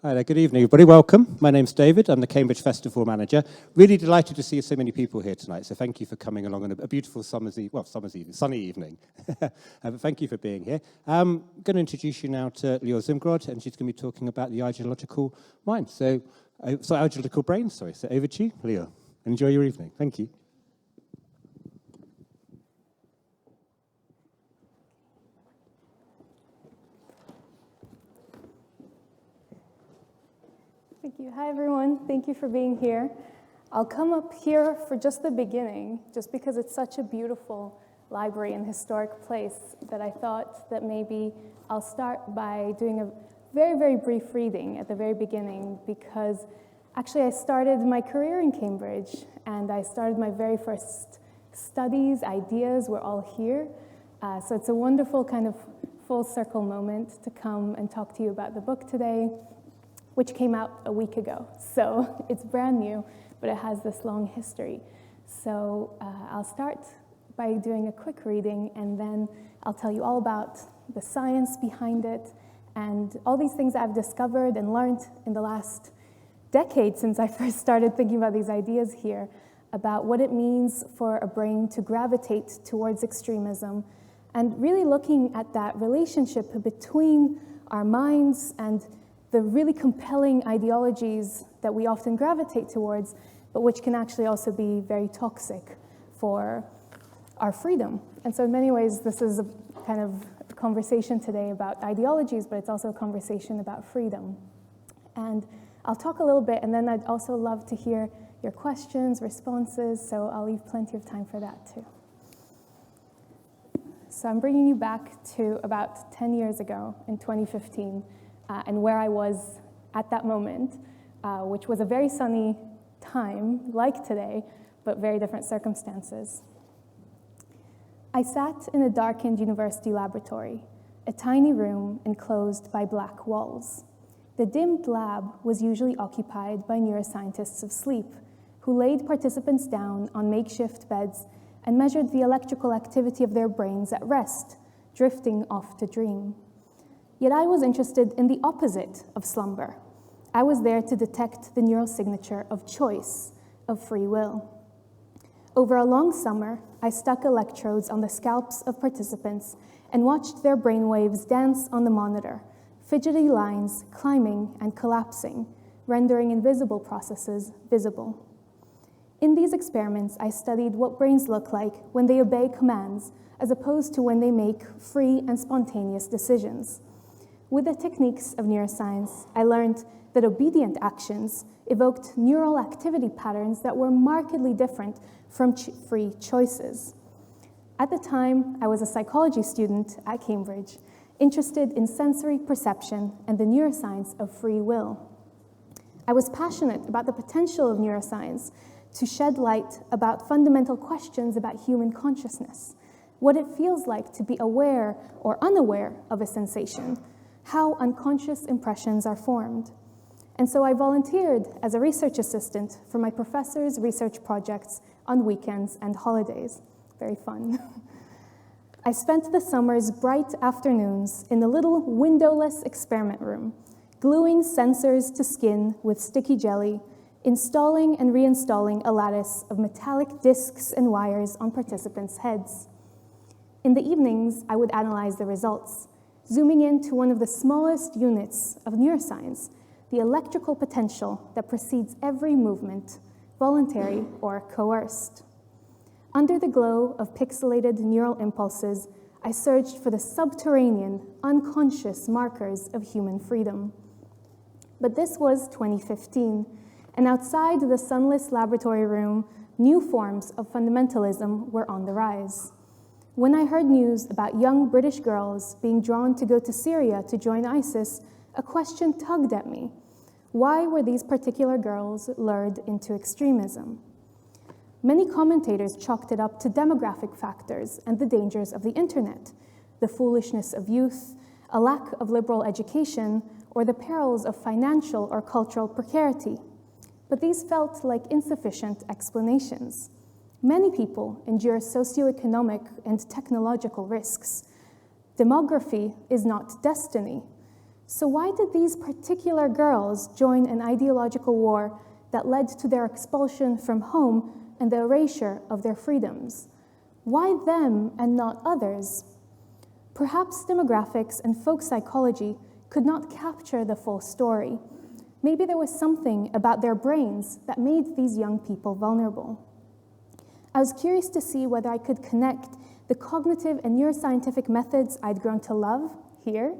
Hi there, good evening everybody, welcome. My name's David, I'm the Cambridge Festival Manager. Really delighted to see so many people here tonight, so thank you for coming along on a beautiful sunny evening. But thank you for being here. I'm going to introduce you now to Leor Zmigrod, and she's going to be talking about the ideological mind. Ideological brain, So over to you, Leor. Enjoy your evening, thank you. Thank you. Hi, everyone. Thank you for being here. I'll come up here for just the beginning, just because it's such a beautiful library and historic place that I thought that maybe I'll start by doing a very, very brief reading at the very beginning, because actually I started my career in Cambridge, and I started my very first studies, ideas were all here. So it's a wonderful kind of full circle moment to come and talk to you about the book today, which came out a week ago. So it's brand new, but it has this long history. So I'll start by doing a quick reading, and then I'll tell you all about the science behind it and all these things I've discovered and learned in the last decade since I first started thinking about these ideas here, about what it means for a brain to gravitate towards extremism, and really looking at that relationship between our minds and the really compelling ideologies that we often gravitate towards, but which can actually also be very toxic for our freedom. And so in many ways, this is a kind of conversation today about ideologies, but it's also a conversation about freedom. And I'll talk a little bit, and then I'd also love to hear your questions, responses, so I'll leave plenty of time for that too. So I'm bringing you back to about 10 years ago in 2015, and where I was at that moment, which was a very sunny time, like today, but very different circumstances. I sat in a darkened university laboratory, a tiny room enclosed by black walls. The dimmed lab was usually occupied by neuroscientists of sleep, who laid participants down on makeshift beds and measured the electrical activity of their brains at rest, drifting off to dream. Yet I was interested in the opposite of slumber. I was there to detect the neural signature of choice, of free will. Over a long summer, I stuck electrodes on the scalps of participants and watched their brainwaves dance on the monitor, fidgety lines climbing and collapsing, rendering invisible processes visible. In these experiments, I studied what brains look like when they obey commands, as opposed to when they make free and spontaneous decisions. With the techniques of neuroscience, I learned that obedient actions evoked neural activity patterns that were markedly different from free choices. At the time, I was a psychology student at Cambridge, interested in sensory perception and the neuroscience of free will. I was passionate about the potential of neuroscience to shed light about fundamental questions about human consciousness, what it feels like to be aware or unaware of a sensation, how unconscious impressions are formed. And so I volunteered as a research assistant for my professor's research projects on weekends and holidays. Very fun. I spent the summer's bright afternoons in the little windowless experiment room, gluing sensors to skin with sticky jelly, installing and reinstalling a lattice of metallic discs and wires on participants' heads. In the evenings, I would analyze the results, zooming into one of the smallest units of neuroscience, the electrical potential that precedes every movement, voluntary or coerced. Under the glow of pixelated neural impulses, I searched for the subterranean, unconscious markers of human freedom. But this was 2015, and outside the sunless laboratory room, new forms of fundamentalism were on the rise. When I heard news about young British girls being drawn to go to Syria to join ISIS, a question tugged at me. Why were these particular girls lured into extremism? Many commentators chalked it up to demographic factors and the dangers of the internet, the foolishness of youth, a lack of liberal education, or the perils of financial or cultural precarity. But these felt like insufficient explanations. Many people endure socioeconomic and technological risks. Demography is not destiny. So why did these particular girls join an ideological war that led to their expulsion from home and the erasure of their freedoms? Why them and not others? Perhaps demographics and folk psychology could not capture the full story. Maybe there was something about their brains that made these young people vulnerable. I was curious to see whether I could connect the cognitive and neuroscientific methods I'd grown to love here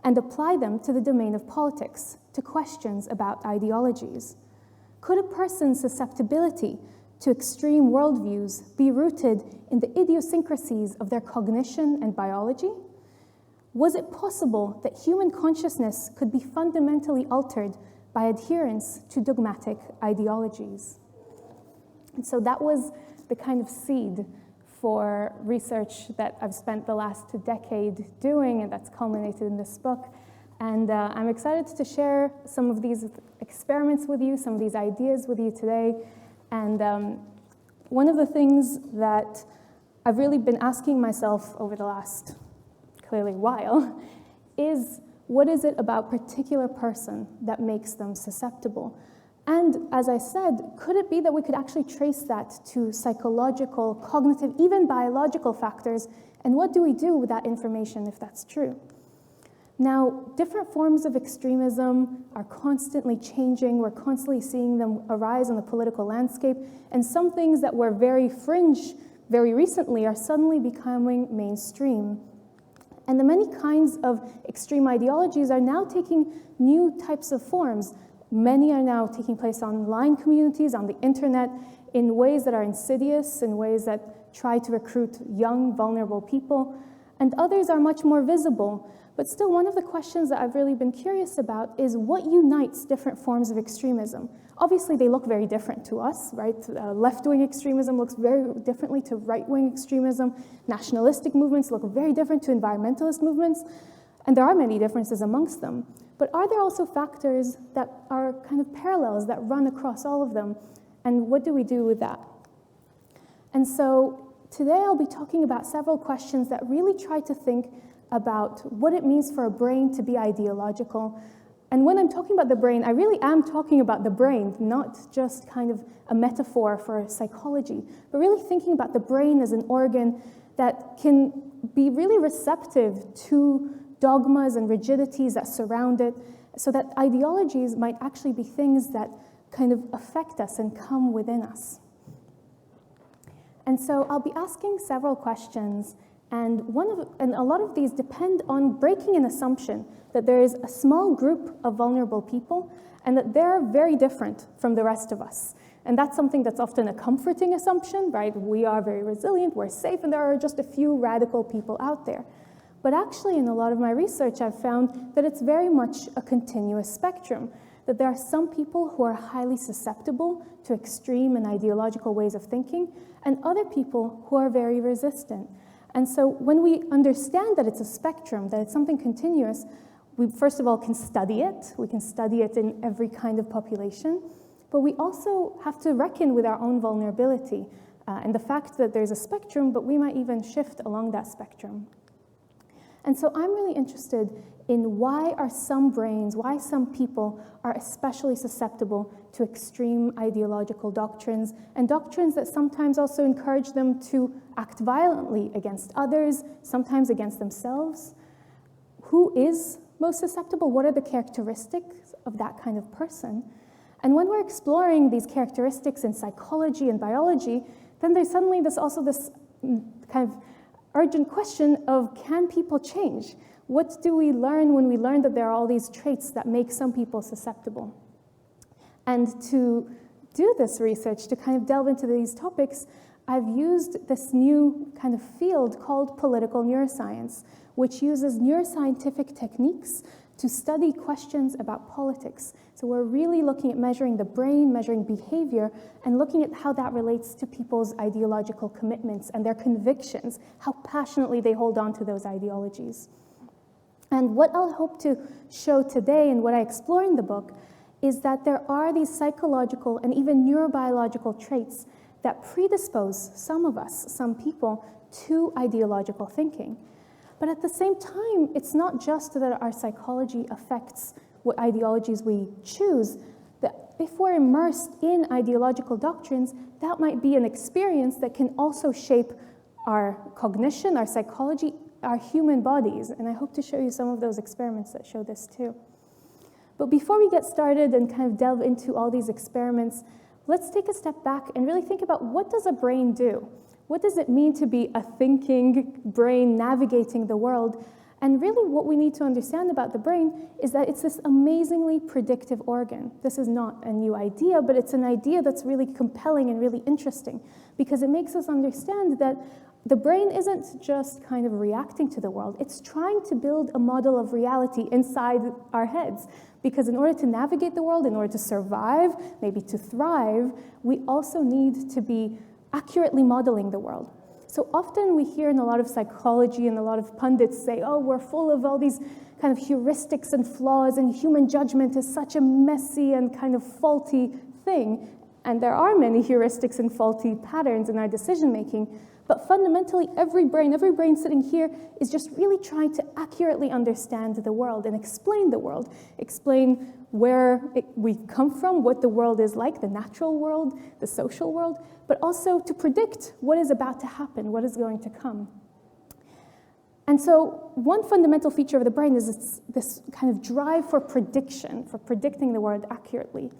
and apply them to the domain of politics, to questions about ideologies. Could a person's susceptibility to extreme worldviews be rooted in the idiosyncrasies of their cognition and biology? Was it possible that human consciousness could be fundamentally altered by adherence to dogmatic ideologies? And so that was the kind of seed for research that I've spent the last decade doing, and that's culminated in this book. And I'm excited to share some of these experiments with you, some of these ideas with you today. And one of the things that I've really been asking myself over the last, clearly, while, is what is it about a particular person that makes them susceptible? And as I said, could it be that we could actually trace that to psychological, cognitive, even biological factors? And what do we do with that information if that's true? Now, different forms of extremism are constantly changing. We're constantly seeing them arise on the political landscape. And some things that were very fringe very recently are suddenly becoming mainstream. And the many kinds of extreme ideologies are now taking new types of forms. Many are now taking place online communities, on the internet, in ways that are insidious, in ways that try to recruit young, vulnerable people. And others are much more visible. But still, one of the questions that I've really been curious about is what unites different forms of extremism. Obviously, they look very different to us, right? Left-wing extremism looks very differently to right-wing extremism. Nationalistic movements look very different to environmentalist movements. And there are many differences amongst them. But are there also factors that are kind of parallels that run across all of them? And what do we do with that? And so today I'll be talking about several questions that really try to think about what it means for a brain to be ideological. And when I'm talking about the brain, I really am talking about the brain, not just kind of a metaphor for psychology, but really thinking about the brain as an organ that can be really receptive to dogmas and rigidities that surround it, so that ideologies might actually be things that kind of affect us and come within us. And so I'll be asking several questions, and a lot of these depend on breaking an assumption that there is a small group of vulnerable people and that they're very different from the rest of us. And that's something that's often a comforting assumption, right? We are very resilient, we're safe, and there are just a few radical people out there. But actually, in a lot of my research, I've found that it's very much a continuous spectrum, that there are some people who are highly susceptible to extreme and ideological ways of thinking, and other people who are very resistant. And so when we understand that it's a spectrum, that it's something continuous, we first of all can study it. We can study it in every kind of population. But we also have to reckon with our own vulnerability and the fact that there's a spectrum, but we might even shift along that spectrum. And so I'm really interested in why are some brains, why some people are especially susceptible to extreme ideological doctrines, and doctrines that sometimes also encourage them to act violently against others, sometimes against themselves. Who is most susceptible? What are the characteristics of that kind of person? And when we're exploring these characteristics in psychology and biology, then there's suddenly this kind of urgent question of, can people change? What do we learn when we learn that there are all these traits that make some people susceptible? And to do this research, to kind of delve into these topics, I've used this new kind of field called political neuroscience, which uses neuroscientific techniques to study questions about politics. So we're really looking at measuring the brain, measuring behavior, and looking at how that relates to people's ideological commitments and their convictions, how passionately they hold on to those ideologies. And what I'll hope to show today and what I explore in the book is that there are these psychological and even neurobiological traits that predispose some of us, some people, to ideological thinking. But at the same time, it's not just that our psychology affects what ideologies we choose, that if we're immersed in ideological doctrines, that might be an experience that can also shape our cognition, our psychology, our human bodies. And I hope to show you some of those experiments that show this too. But before we get started and kind of delve into all these experiments, let's take a step back and really think about, what does a brain do? What does it mean to be a thinking brain navigating the world? And really what we need to understand about the brain is that it's this amazingly predictive organ. This is not a new idea, but it's an idea that's really compelling and really interesting, because it makes us understand that the brain isn't just kind of reacting to the world. It's trying to build a model of reality inside our heads. Because in order to navigate the world, in order to survive, maybe to thrive, we also need to be accurately modeling the world. So often we hear in a lot of psychology and a lot of pundits say, oh, we're full of all these kind of heuristics and flaws, and human judgment is such a messy and kind of faulty thing. And there are many heuristics and faulty patterns in our decision-making. But fundamentally, every brain sitting here is just really trying to accurately understand the world and explain the world, explain where we come from, what the world is like, the natural world, the social world, but also to predict what is about to happen, what is going to come. And so one fundamental feature of the brain is this kind of drive for prediction, for predicting the world accurately.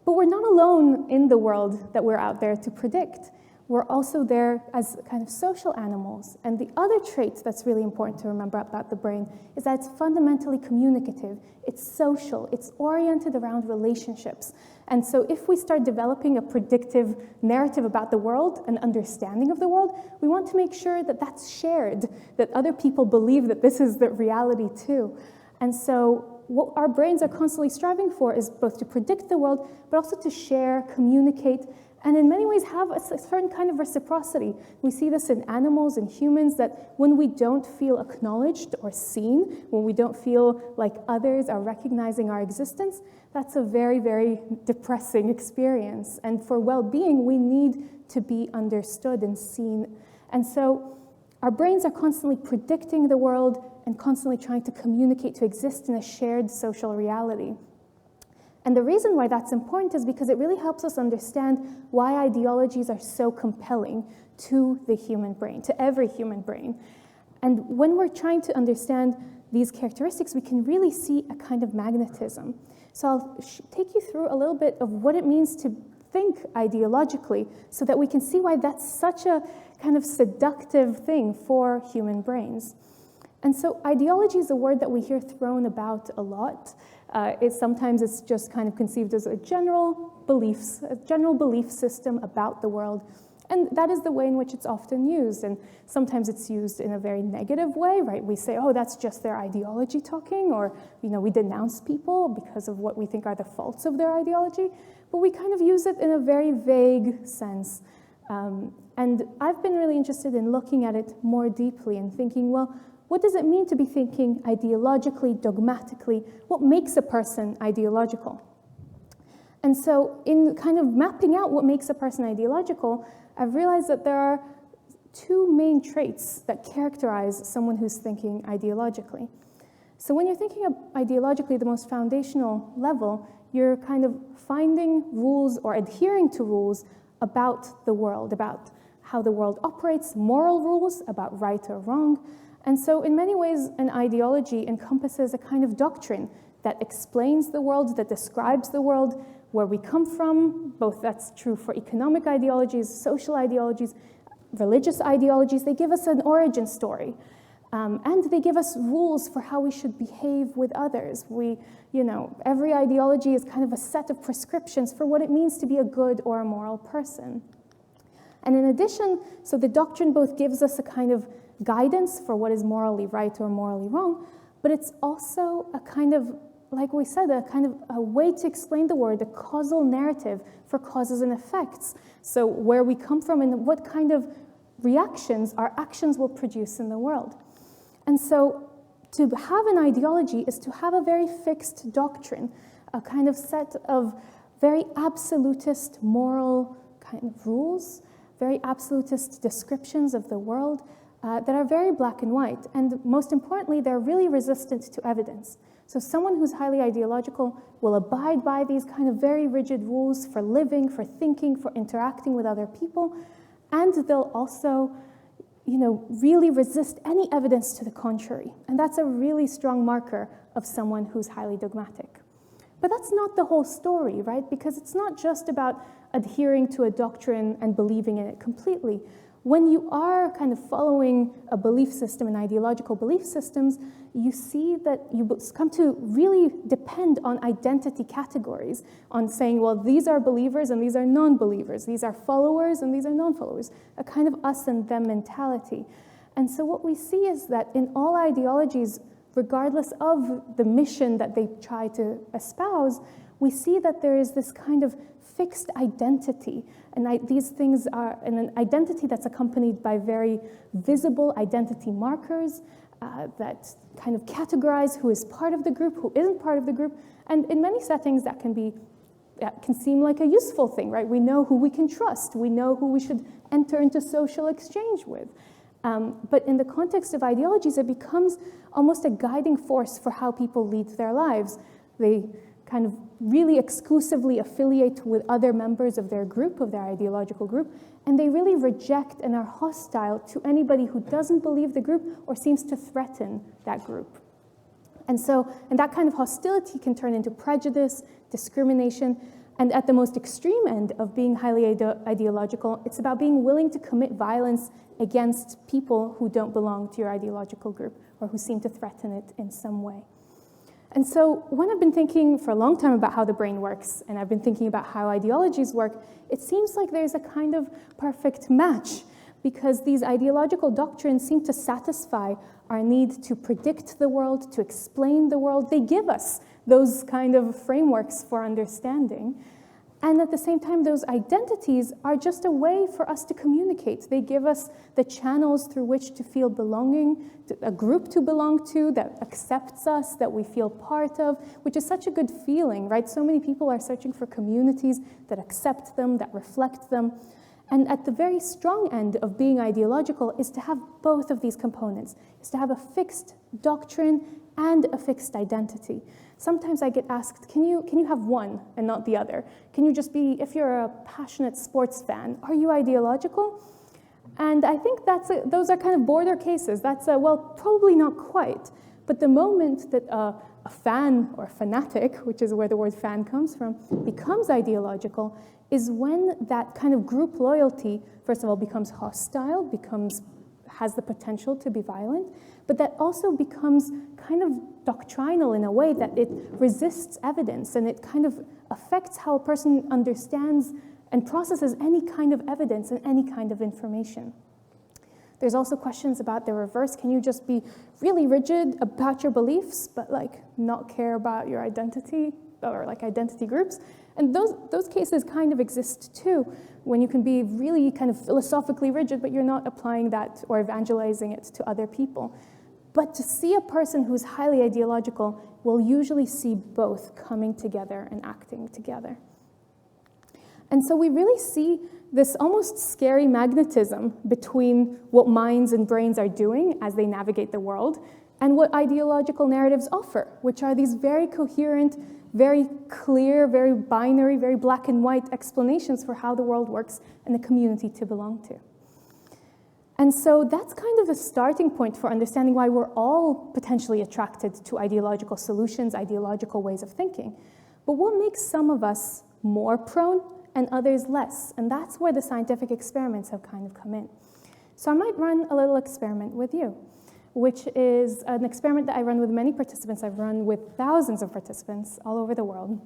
But we're not alone in the world that we're out there to predict. We're also there as kind of social animals. And the other trait that's really important to remember about the brain is that it's fundamentally communicative. It's social. It's oriented around relationships. And so if we start developing a predictive narrative about the world, an understanding of the world, we want to make sure that that's shared, that other people believe that this is the reality too. And so what our brains are constantly striving for is both to predict the world, but also to share, communicate, and in many ways have a certain kind of reciprocity. We see this in animals and humans, that when we don't feel acknowledged or seen, when we don't feel like others are recognizing our existence, that's a very, very depressing experience. And for well-being, we need to be understood and seen. And so our brains are constantly predicting the world and constantly trying to communicate, to exist in a shared social reality. And the reason why that's important is because it really helps us understand why ideologies are so compelling to the human brain, to every human brain. And when we're trying to understand these characteristics, we can really see a kind of magnetism. So I'll take you through a little bit of what it means to think ideologically, so that we can see why that's such a kind of seductive thing for human brains. And so ideology is a word that we hear thrown about a lot. Sometimes it's just kind of conceived as a general belief system about the world. And that is the way in which it's often used. And sometimes it's used in a very negative way, right? We say, oh, that's just their ideology talking, or, we denounce people because of what we think are the faults of their ideology. But we kind of use it in a very vague sense. And I've been really interested in looking at it more deeply and thinking, well, what does it mean to be thinking ideologically, dogmatically? What makes a person ideological? And so in kind of mapping out what makes a person ideological, I've realized that there are two main traits that characterize someone who's thinking ideologically. So when you're thinking of ideologically, the most foundational level, you're kind of finding rules or adhering to rules about the world, about how the world operates, moral rules about right or wrong. And so in many ways, an ideology encompasses a kind of doctrine that explains the world, that describes the world, where we come from. Both that's true for economic ideologies, social ideologies, religious ideologies. They give us an origin story. And they give us rules for how we should behave with others. Every ideology is kind of a set of prescriptions for what it means to be a good or a moral person. And in addition, so the doctrine both gives us a kind of guidance for what is morally right or morally wrong, but it's also a kind of, like we said, a kind of a way to explain the world, a causal narrative for causes and effects. So where we come from and what kind of reactions our actions will produce in the world. And so to have an ideology is to have a very fixed doctrine, a kind of set of very absolutist moral kind of rules, very absolutist descriptions of the world, that are very black and white. And most importantly, they're really resistant to evidence. So someone who's highly ideological will abide by these kind of very rigid rules for living, for thinking, for interacting with other people, and they'll also, really resist any evidence to the contrary. And that's a really strong marker of someone who's highly dogmatic. But that's not the whole story, right? Because it's not just about adhering to a doctrine and believing in it completely. When you are kind of following a belief system and ideological belief systems, you see that you come to really depend on identity categories, on saying, well, these are believers and these are non-believers, these are followers and these are non-followers, a kind of us and them mentality. And so what we see is that in all ideologies, regardless of the mission that they try to espouse, we see that there is this kind of fixed identity. And these things are an identity that's accompanied by very visible identity markers that kind of categorize who is part of the group, who isn't part of the group. And in many settings, that can seem like a useful thing, right? We know who we can trust. We know who we should enter into social exchange with. But in the context of ideologies, it becomes almost a guiding force for how people lead their lives. They kind of really exclusively affiliate with other members of their group, of their ideological group, and they really reject and are hostile to anybody who doesn't believe the group or seems to threaten that group. And that kind of hostility can turn into prejudice, discrimination, and at the most extreme end of being highly ideological, it's about being willing to commit violence against people who don't belong to your ideological group or who seem to threaten it in some way. And so when I've been thinking for a long time about how the brain works, and I've been thinking about how ideologies work, it seems like there's a kind of perfect match, because these ideological doctrines seem to satisfy our need to predict the world, to explain the world. They give us those kind of frameworks for understanding. And at the same time, those identities are just a way for us to communicate. They give us the channels through which to feel belonging, a group to belong to that accepts us, that we feel part of, which is such a good feeling, right? So many people are searching for communities that accept them, that reflect them. And at the very strong end of being ideological is to have both of these components, is to have a fixed doctrine and a fixed identity. Sometimes I get asked, can you have one and not the other? Can you just be, if you're a passionate sports fan, are you ideological? And I think those are kind of border cases. Well, probably not quite. But the moment that a fan or has which is where the word fan comes from, becomes ideological, is when that kind of group loyalty, first of all, becomes hostile, has the potential to be violent, but that also becomes kind of doctrinal in a way that it resists evidence, and it kind of affects how a person understands and processes any kind of evidence and any kind of information. There's also questions about the reverse. Can you just be really rigid about your beliefs, but not care about your identity or identity groups? And those cases kind of exist too, when you can be really kind of philosophically rigid, but you're not applying that or evangelizing it to other people. But to see a person who's highly ideological will usually see both coming together and acting together. And so we really see this almost scary magnetism between what minds and brains are doing as they navigate the world and what ideological narratives offer, which are these very coherent, very clear, very binary, very black and white explanations for how the world works and the community to belong to. And so that's kind of the starting point for understanding why we're all potentially attracted to ideological solutions, ideological ways of thinking. But what makes some of us more prone and others less? And that's where the scientific experiments have kind of come in. So I might run a little experiment with you, which is an experiment that I run with many participants. I've run with thousands of participants all over the world.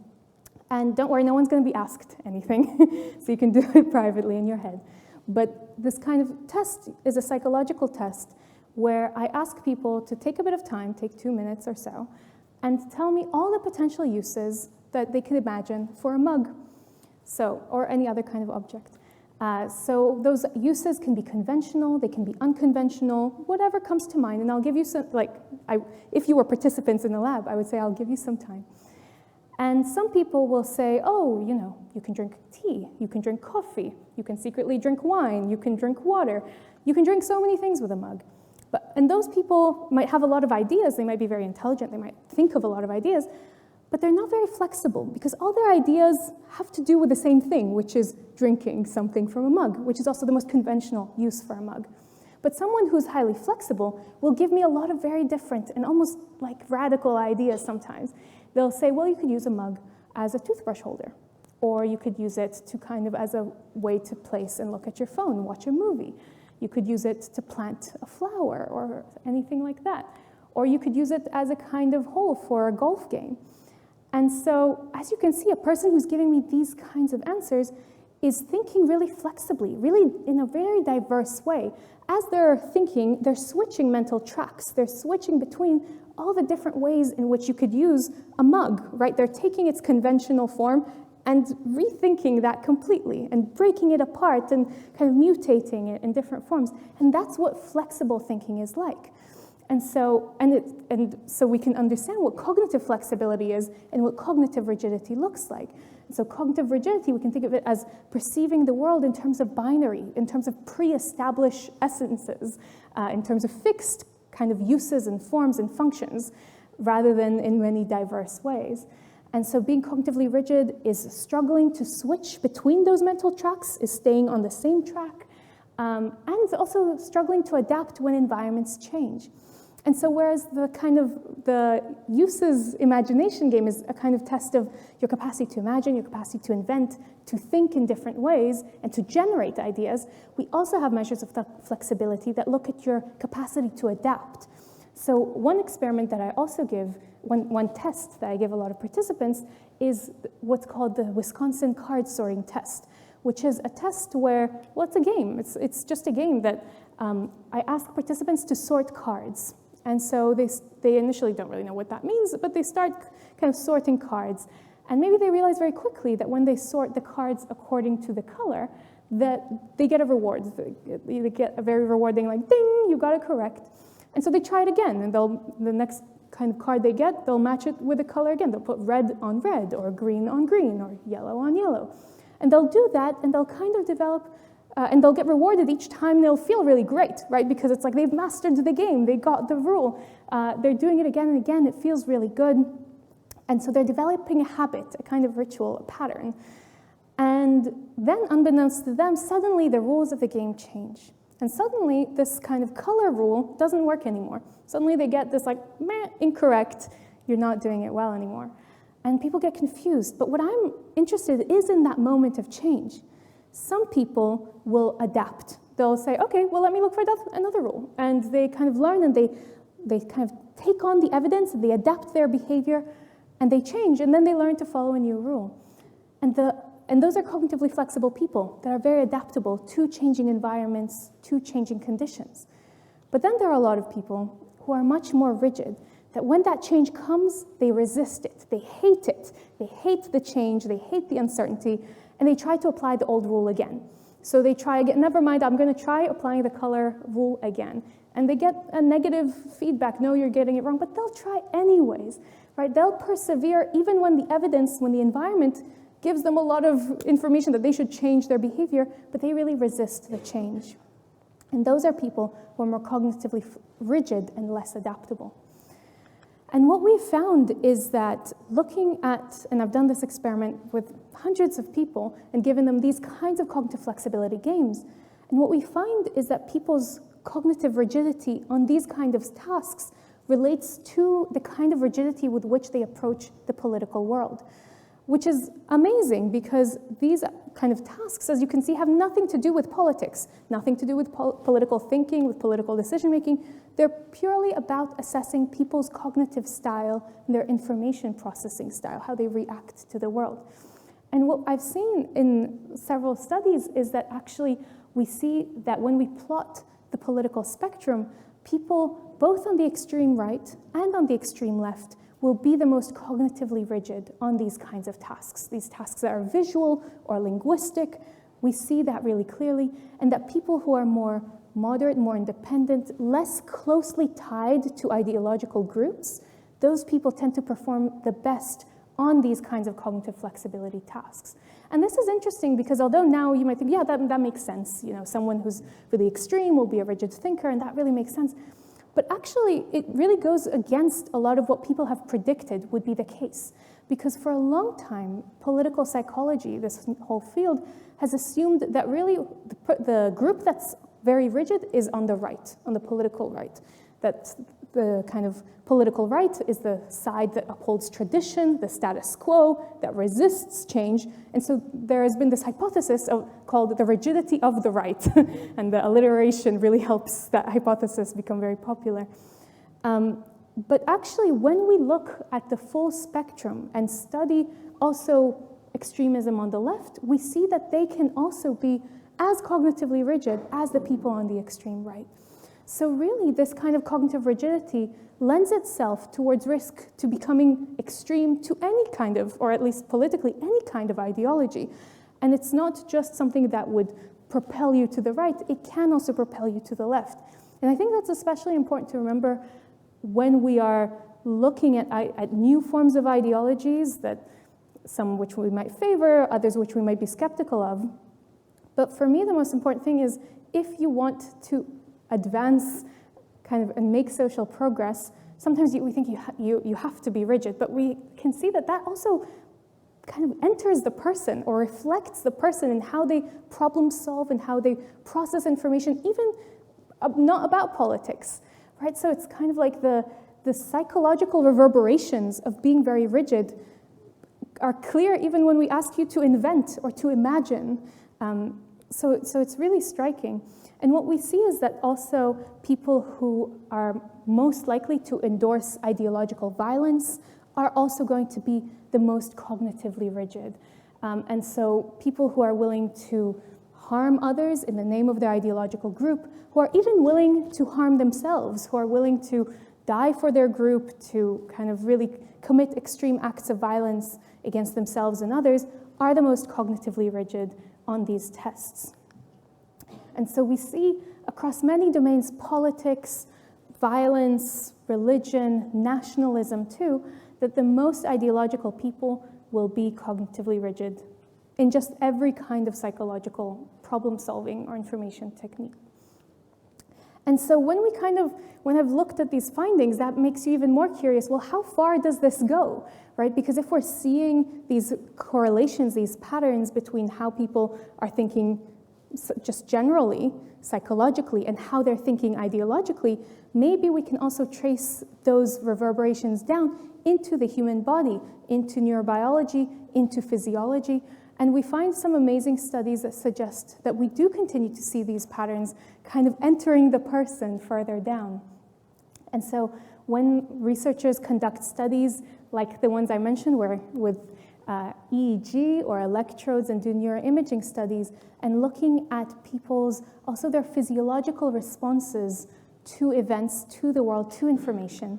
And don't worry, no one's going to be asked anything, so you can do it privately in your head. But this kind of test is a psychological test where I ask people to take a bit of time, take 2 minutes or so, and tell me all the potential uses that they can imagine for a mug, or any other kind of object. So those uses can be conventional, they can be unconventional, whatever comes to mind. And I'll give you some, if you were participants in the lab, I would say I'll give you some time. And some people will say, oh, you can drink tea, you can drink coffee, you can secretly drink wine, you can drink water. You can drink so many things with a mug. And those people might have a lot of ideas. They might be very intelligent. They might think of a lot of ideas. But they're not very flexible because all their ideas have to do with the same thing, which is drinking something from a mug, which is also the most conventional use for a mug. But someone who's highly flexible will give me a lot of very different and almost like radical ideas sometimes. They'll say, well, you could use a mug as a toothbrush holder, or you could use it to kind of as a way to place and look at your phone, watch a movie. You could use it to plant a flower or anything like that. Or you could use it as a kind of hole for a golf game. And so, as you can see, a person who's giving me these kinds of answers is thinking really flexibly, really in a very diverse way. As they're thinking, they're switching mental tracks. They're switching between all the different ways in which you could use a mug, right? They're taking its conventional form and rethinking that completely and breaking it apart and kind of mutating it in different forms. And that's what flexible thinking is like. And so we can understand what cognitive flexibility is and what cognitive rigidity looks like. And so cognitive rigidity, we can think of it as perceiving the world in terms of binary, in terms of pre-established essences, in terms of fixed kind of uses and forms and functions, rather than in many diverse ways. And so being cognitively rigid is struggling to switch between those mental tracks, is staying on the same track, and also struggling to adapt when environments change. And so whereas the uses imagination game is a kind of test of your capacity to imagine, your capacity to invent, to think in different ways, and to generate ideas, we also have measures of flexibility that look at your capacity to adapt. So one experiment that I also give, one test that I give a lot of participants, is what's called the Wisconsin card sorting test, which is a test where, well, it's a game. It's just a game that I ask participants to sort cards. And so they initially don't really know what that means, but they start kind of sorting cards. And maybe they realize very quickly that when they sort the cards according to the color, that they get a reward. They get a very rewarding, like, ding, you got it correct. And so they try it again, and the next kind of card they get, they'll match it with a color again. They'll put red on red, or green on green, or yellow on yellow. And they'll do that, and they'll kind of develop and they'll get rewarded each time, and they'll feel really great, right? Because it's like they've mastered the game, they got the rule. They're doing it again and again, it feels really good. And so they're developing a habit, a kind of ritual, a pattern. And then, unbeknownst to them, suddenly the rules of the game change. And suddenly, this kind of color rule doesn't work anymore. Suddenly they get this like, meh, incorrect, you're not doing it well anymore. And people get confused. But what I'm interested in is in that moment of change. Some people will adapt. They'll say, okay, well, let me look for another rule. And they kind of learn, and they kind of take on the evidence, and they adapt their behavior, and they change, and then they learn to follow a new rule. And those are cognitively flexible people that are very adaptable to changing environments, to changing conditions. But then there are a lot of people who are much more rigid, that when that change comes, they resist it. They hate it. They hate the change. They hate the uncertainty. And they try to apply the old rule again. So they try again, never mind, I'm going to try applying the color rule again. And they get a negative feedback, no, you're getting it wrong, but they'll try anyways, right? They'll persevere even when the evidence, when the environment gives them a lot of information that they should change their behavior, but they really resist the change. And those are people who are more cognitively rigid and less adaptable. And what we found is that looking at, and I've done this experiment with hundreds of people and given them these kinds of cognitive flexibility games, and what we find is that people's cognitive rigidity on these kind of tasks relates to the kind of rigidity with which they approach the political world, which is amazing because these kind of tasks, as you can see, have nothing to do with politics, nothing to do with political thinking, with political decision-making. They're purely about assessing people's cognitive style and their information processing style, how they react to the world. And what I've seen in several studies is that actually we see that when we plot the political spectrum, people both on the extreme right and on the extreme left will be the most cognitively rigid on these kinds of tasks. These tasks that are visual or linguistic, we see that really clearly, and that people who are more moderate, more independent, less closely tied to ideological groups, those people tend to perform the best on these kinds of cognitive flexibility tasks. And this is interesting because although now you might think, yeah, that makes sense. You know, someone who's really extreme will be a rigid thinker, and that really makes sense. But actually, it really goes against a lot of what people have predicted would be the case. Because for a long time, political psychology, this whole field, has assumed that really the group that's very rigid is on the right, on the political right. That the kind of political right is the side that upholds tradition, the status quo, that resists change. And so there has been this hypothesis called the rigidity of the right. And the alliteration really helps that hypothesis become very popular. But actually, when we look at the full spectrum and study also extremism on the left, we see that they can also be as cognitively rigid as the people on the extreme right. So really, this kind of cognitive rigidity lends itself towards risk to becoming extreme to any kind of, or at least politically, any kind of ideology. And it's not just something that would propel you to the right, it can also propel you to the left. And I think that's especially important to remember when we are looking at new forms of ideologies, that some which we might favor, others which we might be skeptical of. But for me, the most important thing is if you want to advance kind of and make social progress, sometimes we think you have to be rigid, but we can see that that also kind of enters the person or reflects the person in how they problem solve and how they process information, even not about politics, right? So it's kind of like the psychological reverberations of being very rigid are clear even when we ask you to invent or to imagine. So it's really striking. And what we see is that also people who are most likely to endorse ideological violence are also going to be the most cognitively rigid. And so people who are willing to harm others in the name of their ideological group, who are even willing to harm themselves, who are willing to die for their group, to kind of really commit extreme acts of violence against themselves and others, are the most cognitively rigid on these tests. And so we see across many domains, politics, violence, religion, nationalism too, that the most ideological people will be cognitively rigid in just every kind of psychological problem solving or information technique. And so when I've looked at these findings, that makes you even more curious, well, how far does this go, right? Because if we're seeing these correlations, these patterns between how people are thinking just generally, psychologically, and how they're thinking ideologically, maybe we can also trace those reverberations down into the human body, into neurobiology, into physiology. And we find some amazing studies that suggest that we do continue to see these patterns kind of entering the person further down. And so when researchers conduct studies like the ones I mentioned, where with EEG or electrodes and do neuroimaging studies and looking at people's, also their physiological responses to events, to the world, to information,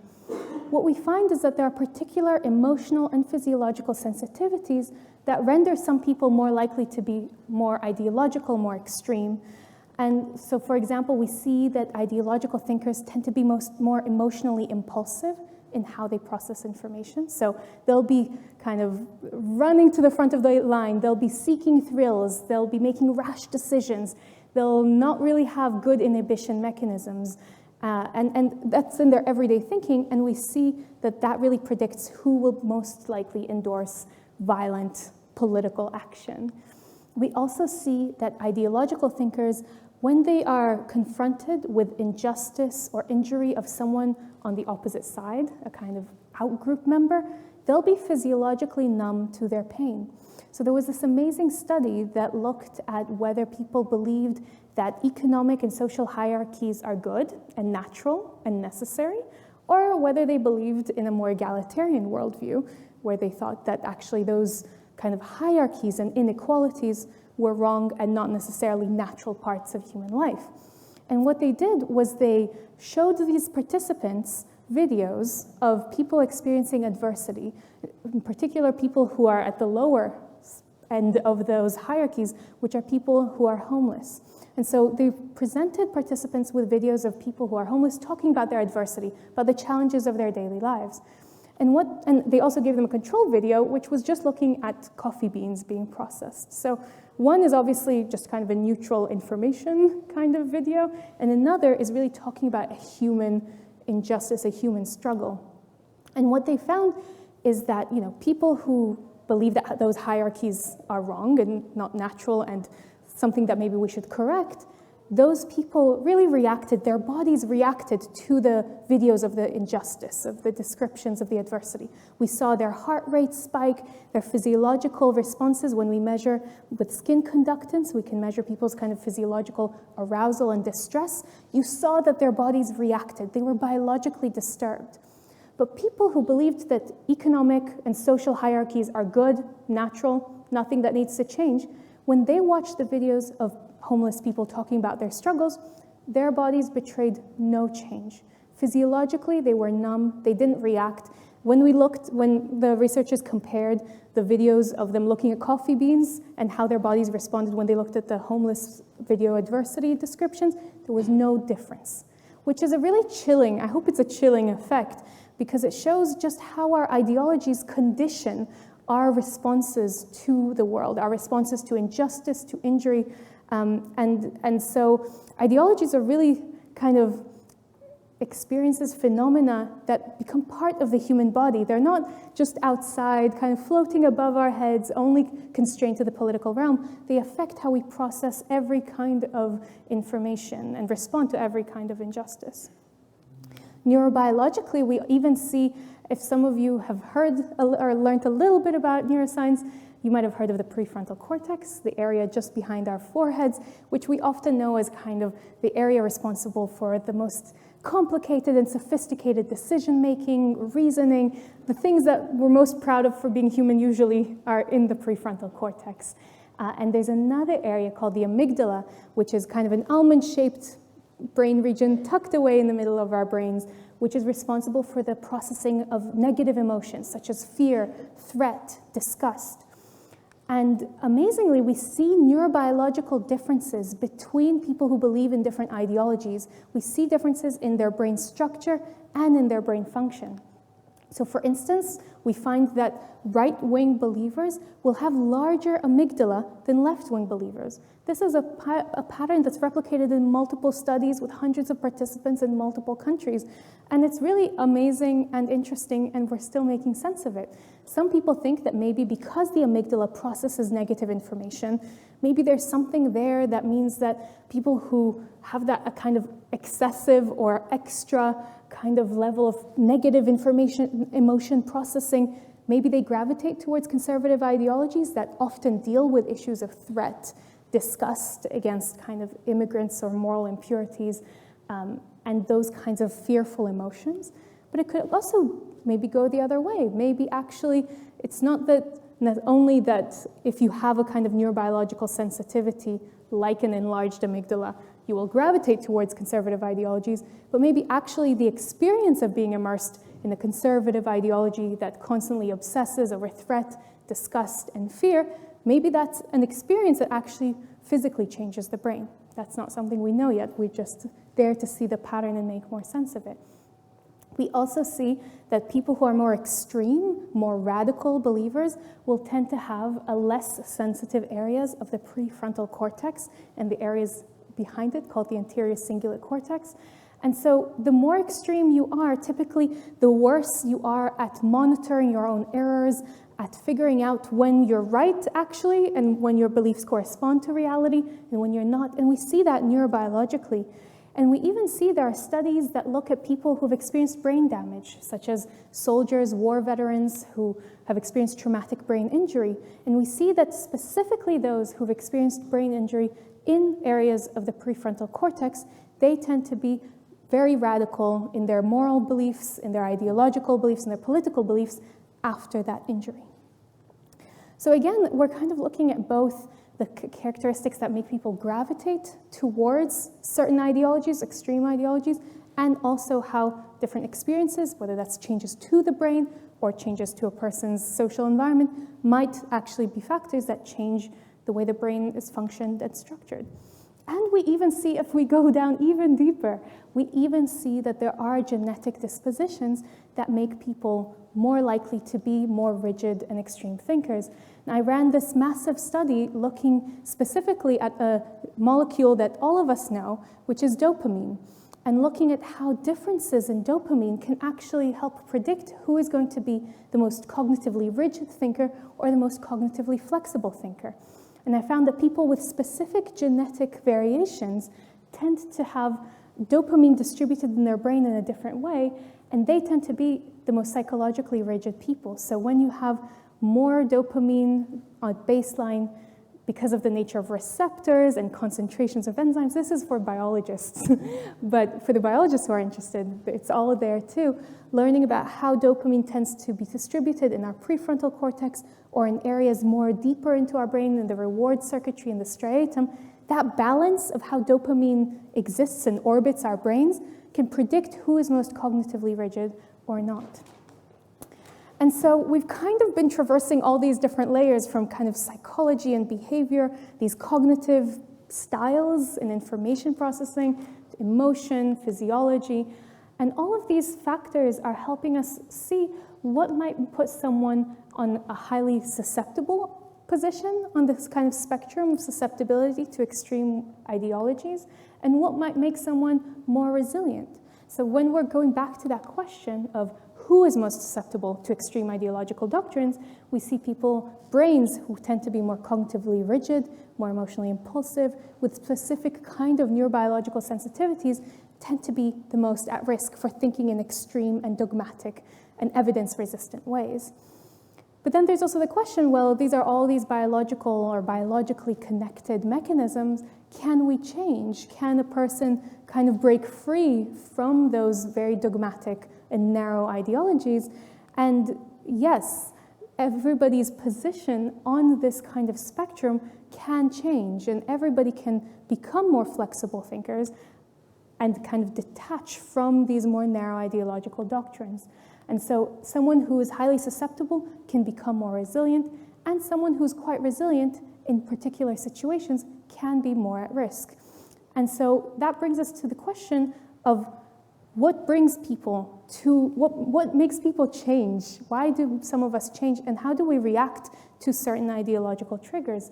what we find is that there are particular emotional and physiological sensitivities that render some people more likely to be more ideological, more extreme. And so, for example, we see that ideological thinkers tend to be more emotionally impulsive in how they process information. So they'll be kind of running to the front of the line, they'll be seeking thrills, they'll be making rash decisions, they'll not really have good inhibition mechanisms. And that's in their everyday thinking, and we see that that really predicts who will most likely endorse violent political action. We also see that ideological thinkers, when they are confronted with injustice or injury of someone on the opposite side, a kind of out-group member, they'll be physiologically numb to their pain. So there was this amazing study that looked at whether people believed that economic and social hierarchies are good and natural and necessary, or whether they believed in a more egalitarian worldview, where they thought that actually those kind of hierarchies and inequalities were wrong and not necessarily natural parts of human life. And what they did was they showed these participants videos of people experiencing adversity, in particular people who are at the lower end of those hierarchies, which are people who are homeless. And so they presented participants with videos of people who are homeless talking about their adversity, about the challenges of their daily lives. And they also gave them a control video, which was just looking at coffee beans being processed. So one is obviously just kind of a neutral information kind of video, and another is really talking about a human injustice, a human struggle. And what they found is that, people who believe that those hierarchies are wrong and not natural and something that maybe we should correct, those people really reacted, their bodies reacted to the videos of the injustice, of the descriptions of the adversity. We saw their heart rate spike, their physiological responses. When we measure with skin conductance, we can measure people's kind of physiological arousal and distress. You saw that their bodies reacted. They were biologically disturbed. But people who believed that economic and social hierarchies are good, natural, nothing that needs to change, when they watched the videos of homeless people talking about their struggles, their bodies betrayed no change. Physiologically, they were numb, they didn't react. When the researchers compared the videos of them looking at coffee beans and how their bodies responded when they looked at the homeless video adversity descriptions, there was no difference, which is a really chilling, I hope it's a chilling effect, because it shows just how our ideologies condition our responses to the world, our responses to injustice, to injury. And so ideologies are really kind of experiences, phenomena that become part of the human body. They're not just outside, kind of floating above our heads, only constrained to the political realm. They affect how we process every kind of information and respond to every kind of injustice. Neurobiologically, we even see, if some of you have heard or learned a little bit about neuroscience, you might have heard of the prefrontal cortex, the area just behind our foreheads, which we often know as kind of the area responsible for the most complicated and sophisticated decision-making, reasoning. The things that we're most proud of for being human usually are in the prefrontal cortex. And there's another area called the amygdala, which is kind of an almond-shaped brain region tucked away in the middle of our brains, which is responsible for the processing of negative emotions, such as fear, threat, disgust. And amazingly, we see neurobiological differences between people who believe in different ideologies. We see differences in their brain structure and in their brain function. So for instance, we find that right-wing believers will have larger amygdala than left-wing believers. This is a pattern that's replicated in multiple studies with hundreds of participants in multiple countries. And it's really amazing and interesting, and we're still making sense of it. Some people think that maybe because the amygdala processes negative information, maybe there's something there that means that people who have that a kind of excessive or extra kind of level of negative emotion processing, maybe they gravitate towards conservative ideologies that often deal with issues of threat, disgust against kind of immigrants or moral impurities, and those kinds of fearful emotions. But it could also maybe go the other way. Maybe actually it's not only that if you have a kind of neurobiological sensitivity like an enlarged amygdala, you will gravitate towards conservative ideologies, but maybe actually the experience of being immersed in a conservative ideology that constantly obsesses over threat, disgust, and fear, maybe that's an experience that actually physically changes the brain. That's not something we know yet. We're just there to see the pattern and make more sense of it. We also see that people who are more extreme, more radical believers will tend to have a less sensitive areas of the prefrontal cortex and the areas behind it called the anterior cingulate cortex. And so the more extreme you are, typically the worse you are at monitoring your own errors, at figuring out when you're right, actually, and when your beliefs correspond to reality, and when you're not. And we see that neurobiologically. And we even see there are studies that look at people who've experienced brain damage, such as soldiers, war veterans who have experienced traumatic brain injury. And we see that specifically those who've experienced brain injury in areas of the prefrontal cortex, they tend to be very radical in their moral beliefs, in their ideological beliefs, in their political beliefs after that injury. So again, we're kind of looking at both the characteristics that make people gravitate towards certain ideologies, extreme ideologies, and also how different experiences, whether that's changes to the brain or changes to a person's social environment, might actually be factors that change the way the brain is functioned and structured. And we even see, if we go down even deeper, we even see that there are genetic dispositions that make people more likely to be more rigid and extreme thinkers. And I ran this massive study looking specifically at a molecule that all of us know, which is dopamine, and looking at how differences in dopamine can actually help predict who is going to be the most cognitively rigid thinker or the most cognitively flexible thinker. And I found that people with specific genetic variations tend to have dopamine distributed in their brain in a different way, and they tend to be the most psychologically rigid people. So when you have more dopamine at baseline because of the nature of receptors and concentrations of enzymes, this is for biologists. But for the biologists who are interested, it's all there too. Learning about how dopamine tends to be distributed in our prefrontal cortex or in areas more deeper into our brain in the reward circuitry and the striatum, that balance of how dopamine exists and orbits our brains can predict who is most cognitively rigid or not. And so we've kind of been traversing all these different layers from kind of psychology and behavior, these cognitive styles and information processing, emotion, physiology, and all of these factors are helping us see what might put someone on a highly susceptible position on this kind of spectrum of susceptibility to extreme ideologies, and what might make someone more resilient. So when we're going back to that question of who is most susceptible to extreme ideological doctrines, we see brains who tend to be more cognitively rigid, more emotionally impulsive, with specific kind of neurobiological sensitivities, tend to be the most at risk for thinking in extreme and dogmatic and evidence-resistant ways. But then there's also the question, well, these are all these biological or biologically connected mechanisms. Can we change? Can a person kind of break free from those very dogmatic and narrow ideologies? And yes, everybody's position on this kind of spectrum can change, and everybody can become more flexible thinkers and kind of detach from these more narrow ideological doctrines. And so someone who is highly susceptible can become more resilient, and someone who's quite resilient in particular situations can be more at risk. And so that brings us to the question of what brings people to, what makes people change? Why do some of us change, and how do we react to certain ideological triggers?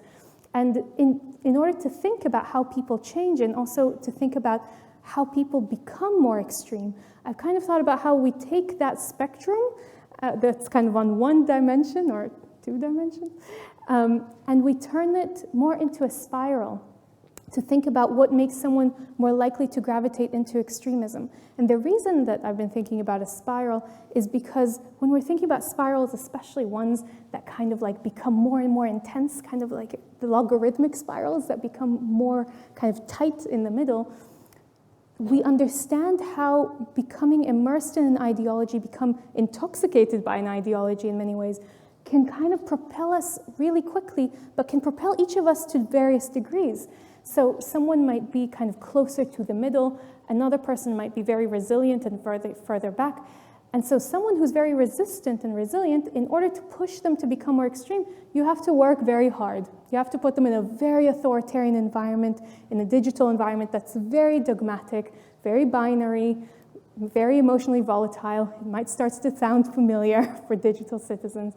And in order to think about how people change and also to think about how people become more extreme, I've kind of thought about how we take that spectrum that's kind of on one dimension or two dimensions, and we turn it more into a spiral to think about what makes someone more likely to gravitate into extremism. And the reason that I've been thinking about a spiral is because when we're thinking about spirals, especially ones that kind of like become more and more intense, kind of like the logarithmic spirals that become more kind of tight in the middle, we understand how becoming immersed in an ideology, become intoxicated by an ideology in many ways, can kind of propel us really quickly, but can propel each of us to various degrees. So someone might be kind of closer to the middle, another person might be very resilient and further back. And so someone who's very resistant and resilient, in order to push them to become more extreme, you have to work very hard. You have to put them in a very authoritarian environment, in a digital environment that's very dogmatic, very binary, very emotionally volatile. It might start to sound familiar for digital citizens.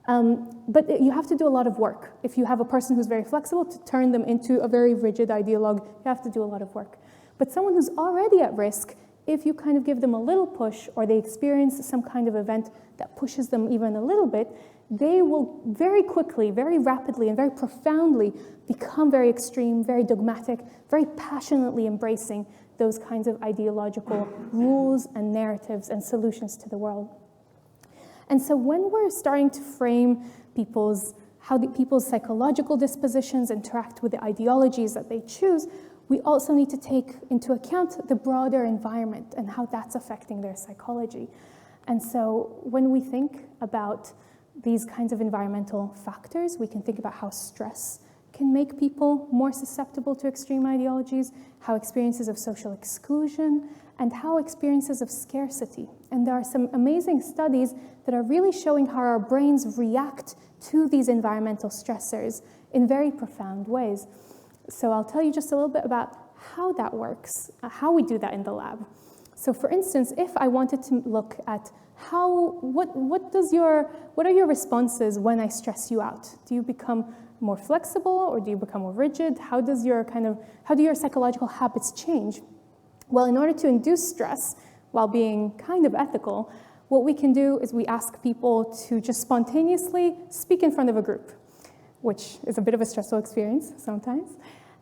But you have to do a lot of work. If you have a person who's very flexible, to turn them into a very rigid ideologue, you have to do a lot of work. But someone who's already at risk, if you kind of give them a little push or they experience some kind of event that pushes them even a little bit, they will very quickly, very rapidly, and very profoundly become very extreme, very dogmatic, very passionately embracing those kinds of ideological rules and narratives and solutions to the world. And so when we're starting to frame how people's psychological dispositions interact with the ideologies that they choose, we also need to take into account the broader environment and how that's affecting their psychology. And so when we think about these kinds of environmental factors, we can think about how stress can make people more susceptible to extreme ideologies, how experiences of social exclusion, and how experiences of scarcity. And there are some amazing studies that are really showing how our brains react to these environmental stressors in very profound ways. So I'll tell you just a little bit about how that works, how we do that in the lab. So for instance, if I wanted to look at what are your responses when I stress you out? Do you become more flexible or do you become more rigid? How do your psychological habits change? Well, in order to induce stress while being kind of ethical, what we can do is we ask people to just spontaneously speak in front of a group, which is a bit of a stressful experience sometimes.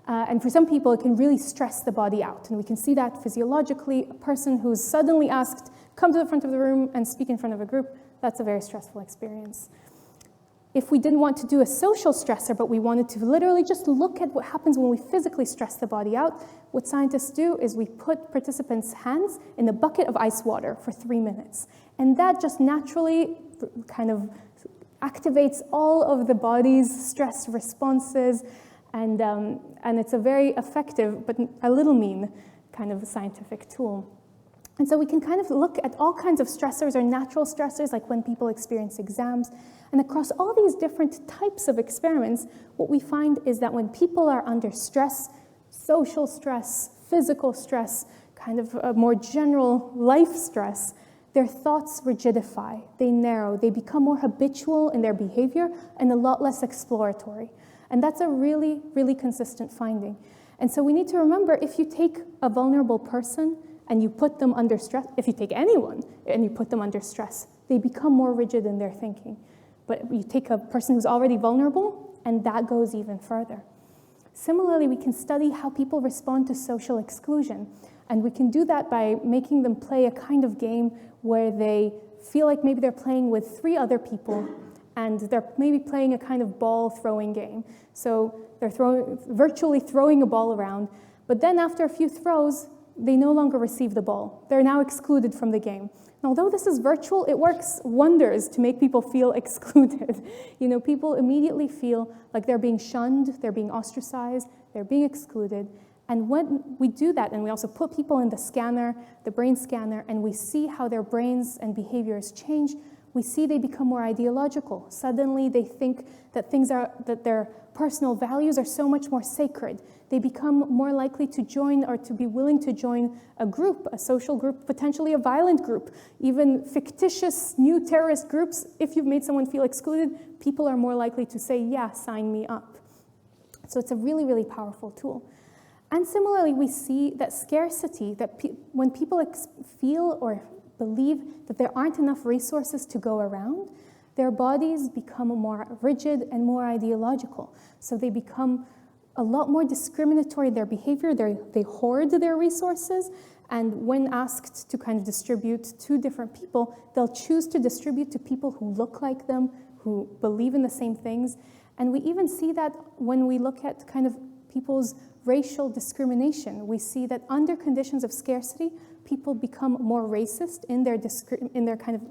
And for some people, it can really stress the body out. And we can see that physiologically. A person who's suddenly asked, come to the front of the room and speak in front of a group, that's a very stressful experience. If we didn't want to do a social stressor, but we wanted to literally just look at what happens when we physically stress the body out, what scientists do is we put participants' hands in a bucket of ice water for 3 minutes. And that just naturally kind of activates all of the body's stress responses. And it's a very effective, but a little mean, kind of scientific tool. And so we can kind of look at all kinds of stressors or natural stressors, like when people experience exams. And across all these different types of experiments, what we find is that when people are under stress, social stress, physical stress, kind of a more general life stress, their thoughts rigidify, they narrow, they become more habitual in their behavior and a lot less exploratory. And that's a really, really consistent finding. And so we need to remember, if you take a vulnerable person and you put them under stress, if you take anyone and you put them under stress, they become more rigid in their thinking. But you take a person who's already vulnerable, and that goes even further. Similarly, we can study how people respond to social exclusion. And we can do that by making them play a kind of game where they feel like maybe they're playing with 3 other people, and they're maybe playing a kind of ball-throwing game. So they're virtually throwing a ball around, but then after a few throws, they no longer receive the ball. They're now excluded from the game. And although this is virtual, it works wonders to make people feel excluded. People immediately feel like they're being shunned, they're being ostracized, they're being excluded. And when we do that, and we also put people in the scanner, the brain scanner, and we see how their brains and behaviors change, we see they become more ideological. Suddenly they think that their personal values are so much more sacred. They become more likely to join or to be willing to join a group, a social group, potentially a violent group, even fictitious new terrorist groups. If you've made someone feel excluded, people are more likely to say, yeah, sign me up. So it's a really, really powerful tool. And similarly, we see that scarcity, that when people feel or believe that there aren't enough resources to go around, their bodies become more rigid and more ideological. So they become a lot more discriminatory in their behavior. They hoard their resources, and when asked to kind of distribute to different people, they'll choose to distribute to people who look like them, who believe in the same things. And we even see that when we look at kind of people's racial discrimination. We see that under conditions of scarcity, people become more racist in their kind of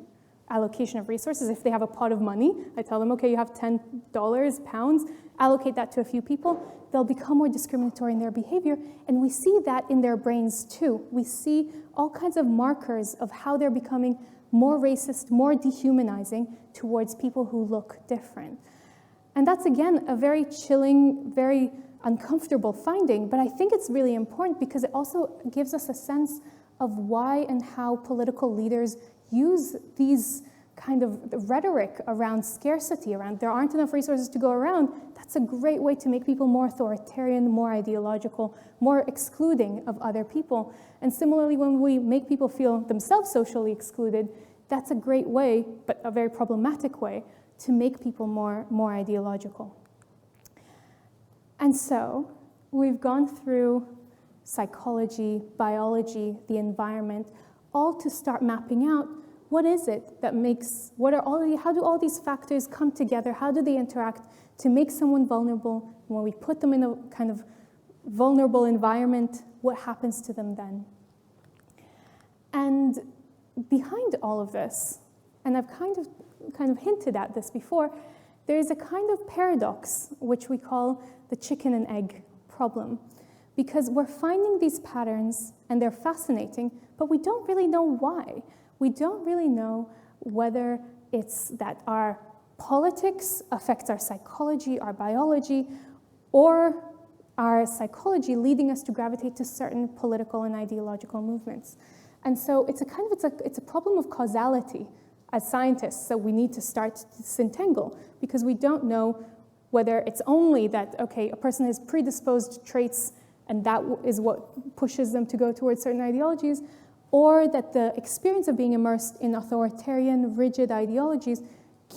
allocation of resources. If they have a pot of money, I tell them, okay, you have $10, pounds, allocate that to a few people, they'll become more discriminatory in their behavior. And we see that in their brains too. We see all kinds of markers of how they're becoming more racist, more dehumanizing towards people who look different. And that's, again, a very chilling, very uncomfortable finding, but I think it's really important because it also gives us a sense of why and how political leaders use these kind of rhetoric around scarcity, around there aren't enough resources to go around. That's a great way to make people more authoritarian, more ideological, more excluding of other people. And similarly, when we make people feel themselves socially excluded, that's a great way, but a very problematic way, to make people more ideological. And so we've gone through psychology, biology, the environment, all to start mapping out what is it that makes, how do all these factors come together, how do they interact to make someone vulnerable? When we put them in a kind of vulnerable environment, what happens to them then? And behind all of this, and I've kind of hinted at this before, there is a kind of paradox, which we call the chicken and egg problem. Because we're finding these patterns, and they're fascinating, but we don't really know why. We don't really know whether it's that our politics affects our psychology, our biology, or our psychology leading us to gravitate to certain political and ideological movements. And so it's a problem of causality as scientists, so we need to start to disentangle, because we don't know whether it's only that, okay, a person has predisposed traits and that is what pushes them to go towards certain ideologies, or that the experience of being immersed in authoritarian, rigid ideologies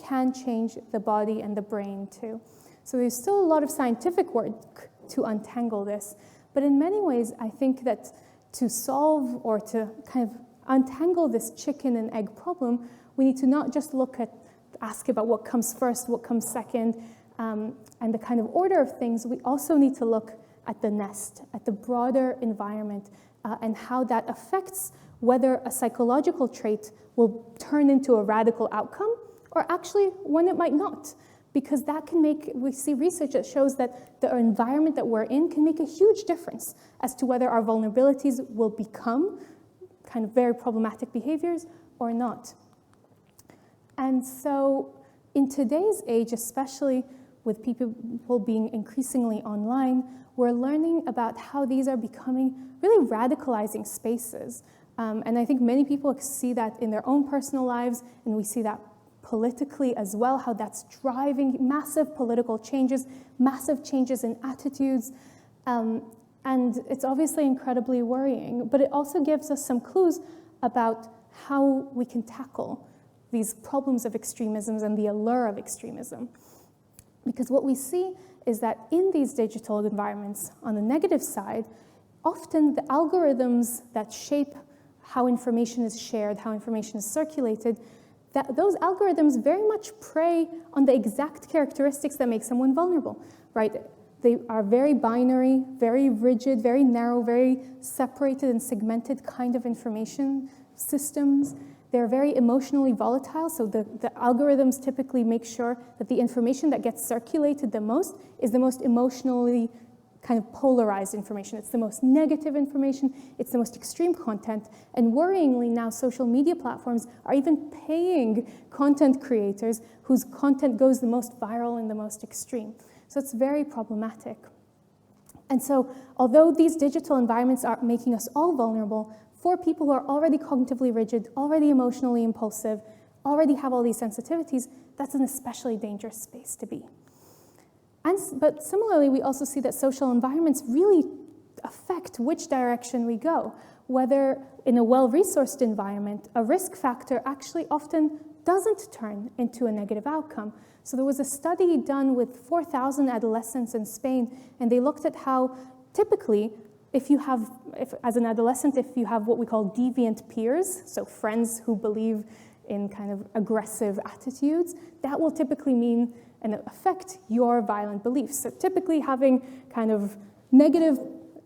can change the body and the brain too. So there's still a lot of scientific work to untangle this, but in many ways, I think that to solve or to kind of untangle this chicken and egg problem, we need to not just ask about what comes first, what comes second, and the kind of order of things. We also need to look at the nest, at the broader environment, and how that affects whether a psychological trait will turn into a radical outcome, or actually when it might not. Because that can we see research that shows that the environment that we're in can make a huge difference as to whether our vulnerabilities will become kind of very problematic behaviors or not. And so in today's age, especially with people being increasingly online, we're learning about how these are becoming really radicalizing spaces. And I think many people see that in their own personal lives, and we see that politically as well, how that's driving massive political changes, massive changes in attitudes. And it's obviously incredibly worrying, but it also gives us some clues about how we can tackle these problems of extremisms and the allure of extremism. Because what we see is that in these digital environments, on the negative side, often the algorithms that shape how information is shared, how information is circulated, that those algorithms very much prey on the exact characteristics that make someone vulnerable, right? They are very binary, very rigid, very narrow, very separated and segmented kind of information systems. They're very emotionally volatile, so the algorithms typically make sure that the information that gets circulated the most is the most emotionally kind of polarized information. It's the most negative information, it's the most extreme content, and worryingly now social media platforms are even paying content creators whose content goes the most viral and the most extreme. So it's very problematic. And so although these digital environments are making us all vulnerable, for people who are already cognitively rigid, already emotionally impulsive, already have all these sensitivities, that's an especially dangerous space to be. But similarly, we also see that social environments really affect which direction we go. Whether in a well-resourced environment, a risk factor actually often doesn't turn into a negative outcome. So there was a study done with 4,000 adolescents in Spain, and they looked at how typically, as an adolescent, if you have what we call deviant peers, so friends who believe in kind of aggressive attitudes, that will typically mean and affect your violent beliefs. So typically having kind of negative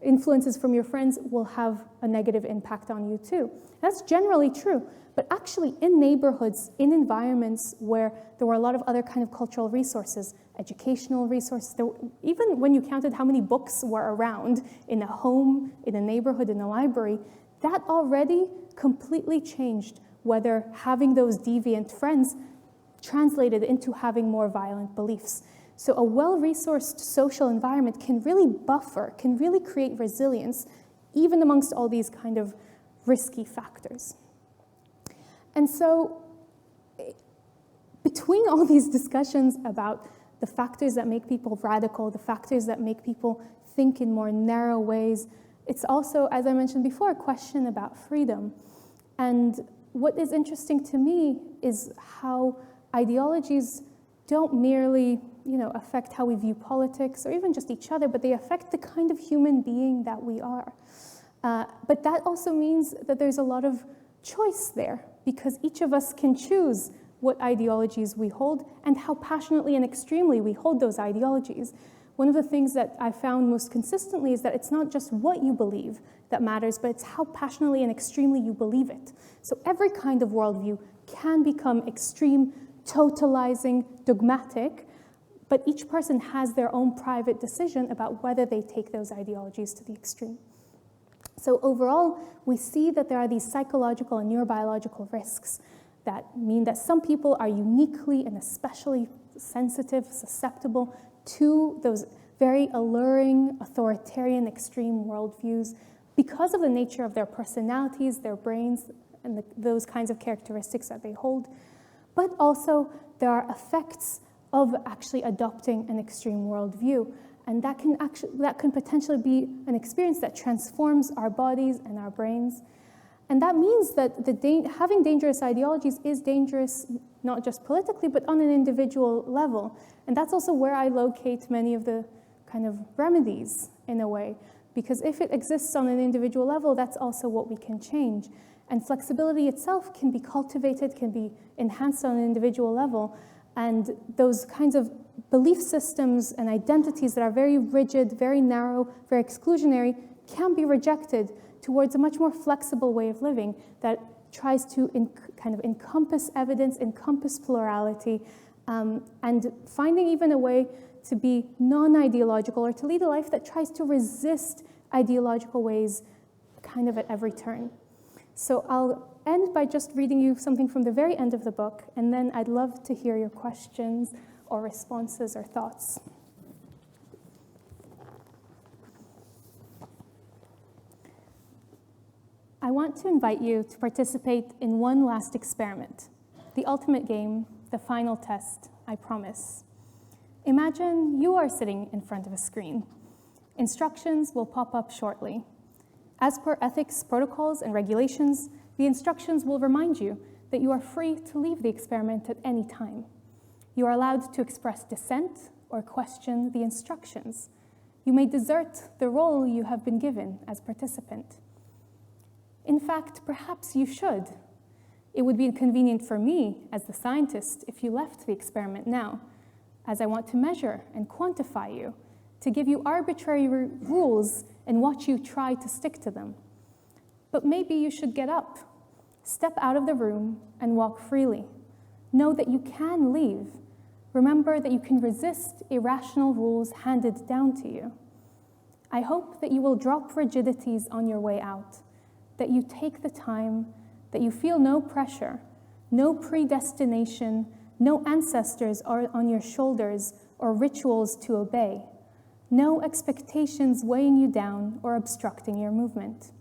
influences from your friends will have a negative impact on you too. That's generally true, but actually in neighborhoods, in environments where there were a lot of other kind of cultural resources, educational resources, even when you counted how many books were around in a home, in a neighborhood, in a library, that already completely changed whether having those deviant friends translated into having more violent beliefs. So a well-resourced social environment can really buffer, can really create resilience, even amongst all these kind of risky factors. And so between all these discussions about the factors that make people radical, the factors that make people think in more narrow ways, it's also, as I mentioned before, a question about freedom. And what is interesting to me is how ideologies don't merely, affect how we view politics or even just each other, but they affect the kind of human being that we are. But that also means that there's a lot of choice there, because each of us can choose what ideologies we hold and how passionately and extremely we hold those ideologies. One of the things that I found most consistently is that it's not just what you believe that matters, but it's how passionately and extremely you believe it. So every kind of worldview can become extreme, totalizing, dogmatic, but each person has their own private decision about whether they take those ideologies to the extreme. So overall, we see that there are these psychological and neurobiological risks that mean that some people are uniquely and especially sensitive, susceptible to those very alluring, authoritarian, extreme worldviews because of the nature of their personalities, their brains, and those kinds of characteristics that they hold. But also, there are effects of actually adopting an extreme worldview. And that can potentially be an experience that transforms our bodies and our brains. And that means that having dangerous ideologies is dangerous, not just politically, but on an individual level. And that's also where I locate many of the kind of remedies, in a way. Because if it exists on an individual level, that's also what we can change. And flexibility itself can be cultivated, can be enhanced on an individual level. And those kinds of belief systems and identities that are very rigid, very narrow, very exclusionary, can be rejected towards a much more flexible way of living that tries to kind of encompass evidence, encompass plurality, and finding even a way to be non-ideological or to lead a life that tries to resist ideological ways kind of at every turn. So I'll end by just reading you something from the very end of the book, and then I'd love to hear your questions or responses or thoughts. I want to invite you to participate in one last experiment, the ultimate game, the final test, I promise. Imagine you are sitting in front of a screen. Instructions will pop up shortly. As per ethics protocols and regulations, the instructions will remind you that you are free to leave the experiment at any time. You are allowed to express dissent or question the instructions. You may desert the role you have been given as participant. In fact, perhaps you should. It would be inconvenient for me, as the scientist, if you left the experiment now, as I want to measure and quantify you, to give you arbitrary rules and watch you try to stick to them. But maybe you should get up, step out of the room, and walk freely. Know that you can leave. Remember that you can resist irrational rules handed down to you. I hope that you will drop rigidities on your way out, that you take the time, that you feel no pressure, no predestination, no ancestors are on your shoulders or rituals to obey, no expectations weighing you down or obstructing your movement.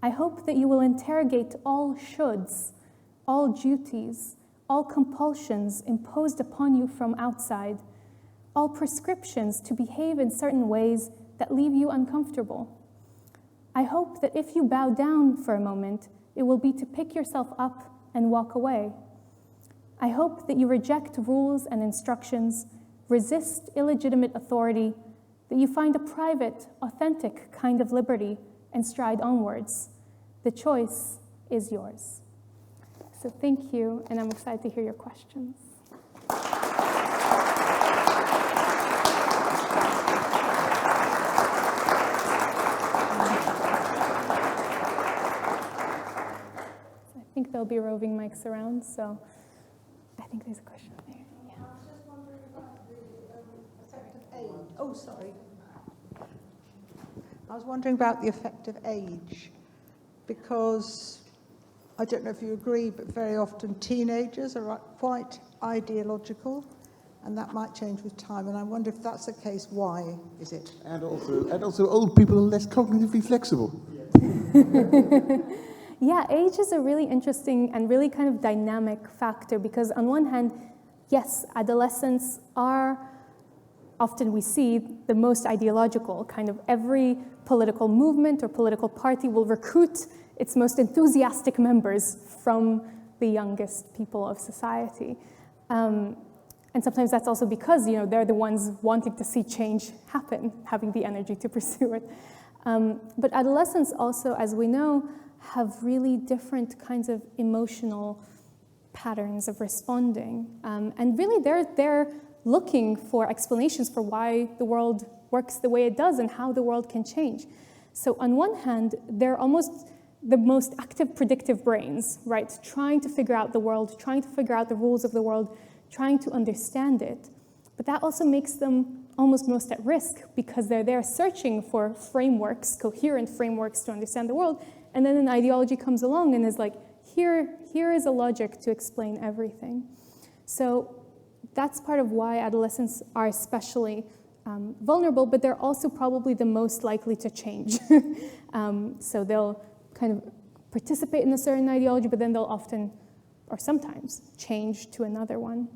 I hope that you will interrogate all shoulds, all duties, all compulsions imposed upon you from outside, all prescriptions to behave in certain ways that leave you uncomfortable. I hope that if you bow down for a moment, it will be to pick yourself up and walk away. I hope that you reject rules and instructions, resist illegitimate authority, that you find a private, authentic kind of liberty and stride onwards. The choice is yours. So thank you, and I'm excited to hear your questions. I think there'll be roving mics around, so I think there's a question there. Yeah. I was just wondering about the effect of age. Oh, sorry. I was wondering about the effect of age, because I don't know if you agree, but very often teenagers are quite ideological, and that might change with time. And I wonder if that's the case, why is it? And also old people are less cognitively flexible. Yeah, age is a really interesting and really kind of dynamic factor, because on one hand, yes, adolescents are, often we see, the most ideological. Kind of every political movement or political party will recruit its most enthusiastic members from the youngest people of society. And sometimes that's also because, they're the ones wanting to see change happen, having the energy to pursue it. But adolescents also, as we know, have really different kinds of emotional patterns of responding. And really, they're looking for explanations for why the world works the way it does and how the world can change. So on one hand, they're almost the most active predictive brains, right? Trying to figure out the world, trying to figure out the rules of the world, trying to understand it. But that also makes them almost most at risk, because they're there searching for frameworks, coherent frameworks to understand the world, and then an ideology comes along and is like, here is a logic to explain everything. So that's part of why adolescents are especially vulnerable, but they're also probably the most likely to change. So they'll kind of participate in a certain ideology, but then they'll often, or sometimes, change to another one.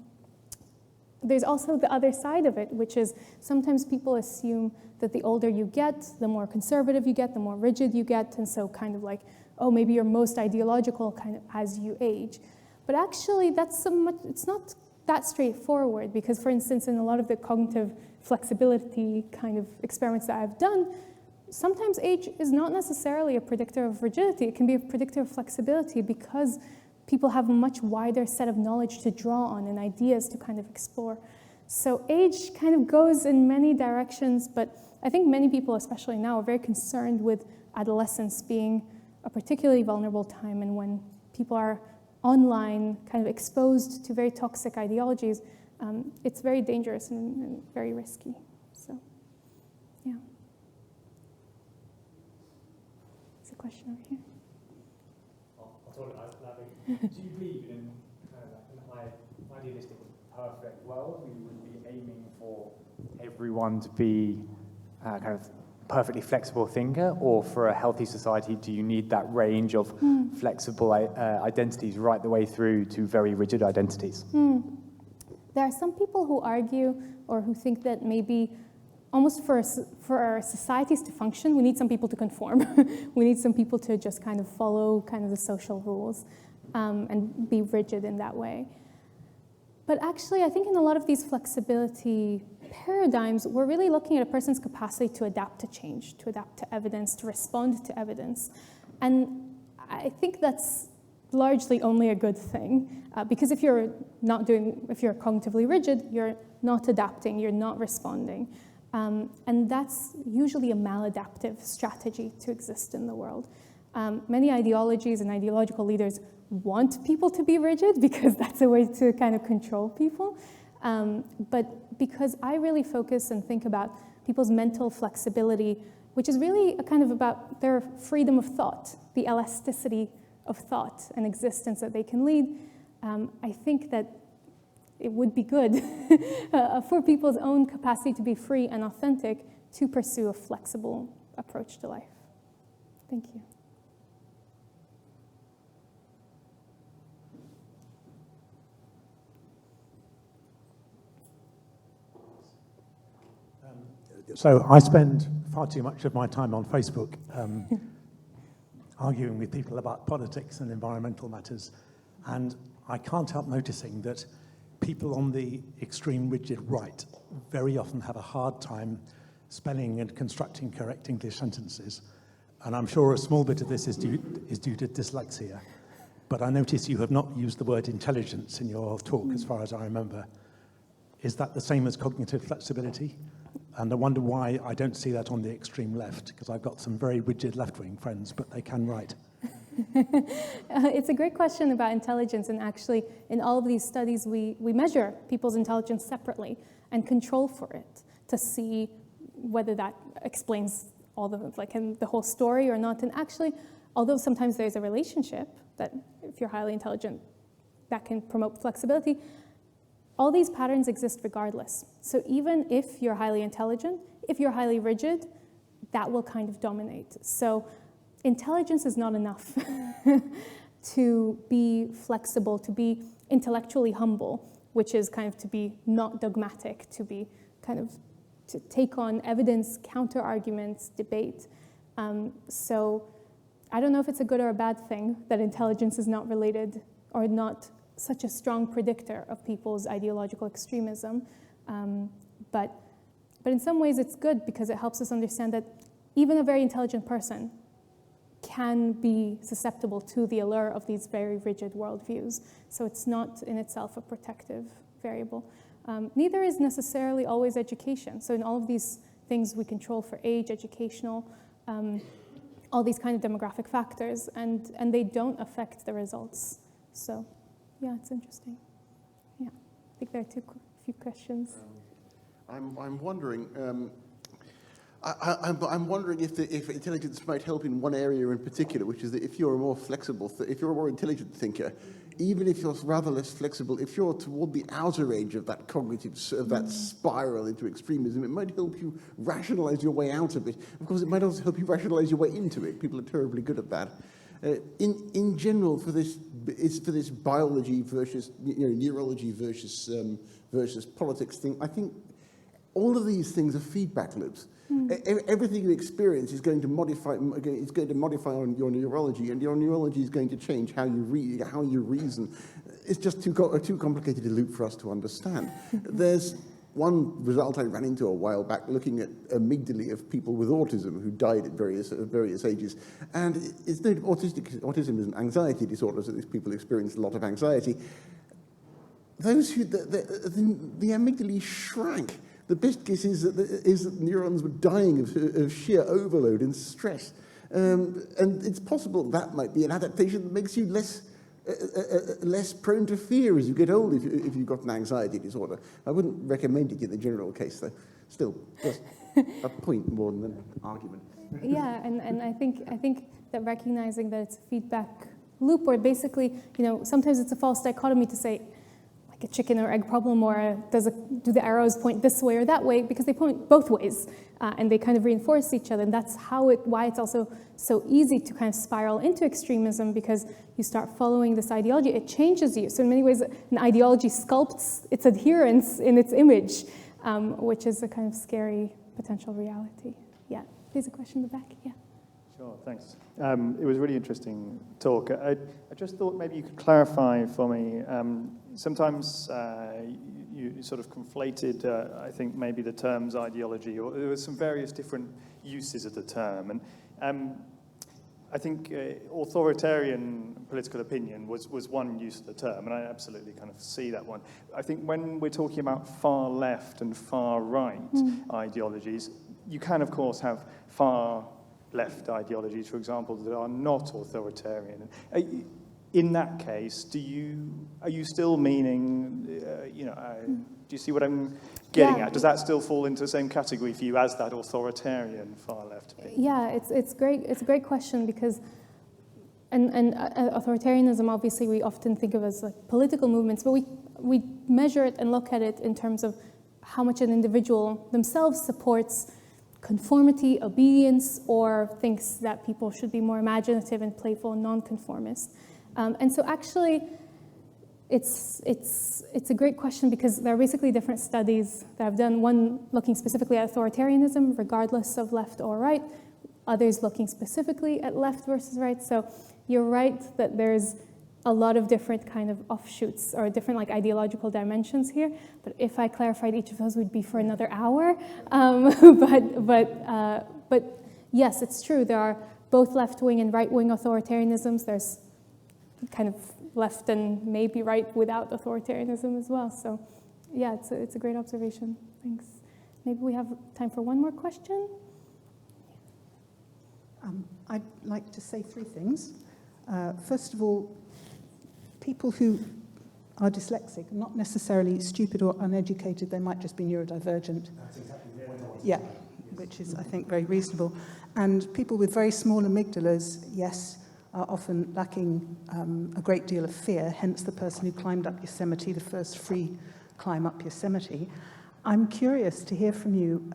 There's also the other side of it, which is sometimes people assume that the older you get, the more conservative you get, the more rigid you get, and so kind of like, oh, maybe you're most ideological kind of as you age. But actually, it's not that straightforward, because, for instance, in a lot of the cognitive flexibility kind of experiments that I've done, sometimes age is not necessarily a predictor of rigidity. It can be a predictor of flexibility because people have a much wider set of knowledge to draw on and ideas to kind of explore. So age kind of goes in many directions, but I think many people, especially now, are very concerned with adolescence being a particularly vulnerable time, and when people are online, kind of exposed to very toxic ideologies, it's very dangerous and very risky. So, yeah. There's a question over here. I'll talk about that. Do you believe in kind of like an idealistic, perfect world? We would be aiming for everyone to be kind of perfectly flexible thinker, or for a healthy society, do you need that range of flexible identities right the way through to very rigid identities? There are some people who argue or who think that maybe almost for our societies to function, we need some people to conform. We need some people to just kind of follow kind of the social rules and be rigid in that way. But actually, I think in a lot of these flexibility paradigms, we're really looking at a person's capacity to adapt to change, to adapt to evidence, to respond to evidence. And I think that's largely only a good thing, because if you're cognitively rigid, you're not adapting, you're not responding. And that's usually a maladaptive strategy to exist in the world. Many ideologies and ideological leaders want people to be rigid because that's a way to kind of control people. But because I really focus and think about people's mental flexibility, which is really a kind of about their freedom of thought, the elasticity of thought and existence that they can lead, I think that it would be good for people's own capacity to be free and authentic to pursue a flexible approach to life. Thank you. So I spend far too much of my time on Facebook arguing with people about politics and environmental matters, and I can't help noticing that people on the extreme rigid right very often have a hard time spelling and constructing correct English sentences, and I'm sure a small bit of this is due to dyslexia, but I notice you have not used the word intelligence in your talk as far as I remember. Is that the same as cognitive flexibility? And I wonder why I don't see that on the extreme left, because I've got some very rigid left-wing friends, but they can write. It's a great question about intelligence, and actually in all of these studies we measure people's intelligence separately and control for it to see whether that explains all the whole story or not. And actually, although sometimes there's a relationship that if you're highly intelligent, that can promote flexibility, all these patterns exist regardless. So even if you're highly intelligent, if you're highly rigid, that will kind of dominate. So intelligence is not enough to be flexible, to be intellectually humble, which is kind of to be not dogmatic, to be kind of to take on evidence, counter arguments, debate. So I don't know if it's a good or a bad thing that intelligence is not related or not such a strong predictor of people's ideological extremism. But in some ways it's good because it helps us understand that even a very intelligent person can be susceptible to the allure of these very rigid worldviews. So it's not in itself a protective variable. Neither is necessarily always education. So in all of these things we control for age, educational, all these kind of demographic factors, and they don't affect the results. So yeah, it's interesting. Yeah, I think there are a few questions. I'm wondering. I'm wondering if intelligence might help in one area in particular, which is that if you're a more flexible, if you're a more intelligent thinker, even if you're rather less flexible, if you're toward the outer edge of that cognitive, of that spiral into extremism, it might help you rationalize your way out of it. Of course, it might also help you rationalize your way into it. People are terribly good at that. In general, for this biology versus neurology versus politics thing, I think all of these things are feedback loops. Everything you experience is going to modify. It's going to modify on your neurology, and your neurology is going to change how you reason. It's just too complicated a loop for us to understand. There's one result I ran into a while back looking at amygdalae of people with autism who died at various ages. And it's no autism is an anxiety disorder, so these people experience a lot of anxiety. Those who, the amygdalae shrank. The best guess is that neurons were dying of sheer overload and stress. And it's possible that might be an adaptation that makes you less prone to fear as you get older if you've got an anxiety disorder. I wouldn't recommend it in the general case, though. Still, just a point more than an argument. Yeah, and I think that recognizing that it's a feedback loop, or basically, sometimes it's a false dichotomy to say, like a chicken or egg problem, or do the arrows point this way or that way, because they point both ways, and they kind of reinforce each other, and that's why it's also so easy to kind of spiral into extremism, because you start following this ideology, it changes you. So in many ways, an ideology sculpts its adherence in its image, which is a kind of scary potential reality. Yeah, there's a question in the back, yeah. Sure, thanks. It was a really interesting talk. I just thought maybe you could clarify for me. Sometimes you sort of conflated, I think, maybe the terms ideology, or there were some various different uses of the term. And I think authoritarian political opinion was one use of the term, and I absolutely kind of see that one. I think when we're talking about far left and far right ideologies, you can, of course, have far left ideologies, for example, that are not authoritarian. In that case, are you still meaning, do you see what I'm getting at? Does that still fall into the same category for you as that authoritarian far left opinion? Yeah, it's great. It's a great question, because, and authoritarianism, obviously, we often think of as like political movements, but we measure it and look at it in terms of how much an individual themselves supports conformity, obedience, or thinks that people should be more imaginative and playful and nonconformist. And so actually, it's a great question, because there are basically different studies that I've done, one looking specifically at authoritarianism, regardless of left or right, others looking specifically at left versus right. So you're right that there's a lot of different kind of offshoots or different like ideological dimensions here. But if I clarified each of those, we'd be for another hour. But yes, it's true. There are both left-wing and right-wing authoritarianisms. There's kind of left and maybe right without authoritarianism as well. So yeah, it's a great observation. Thanks. Maybe we have time for one more question. I'd like to say three things. First of all, people who are dyslexic are not necessarily stupid or uneducated. They might just be neurodivergent. That's exactly the point I wanted to make. Which is, I think, very reasonable. And people with very small amygdalas, yes, are often lacking a great deal of fear, hence the person who climbed up Yosemite, the first free climb up Yosemite. I'm curious to hear from you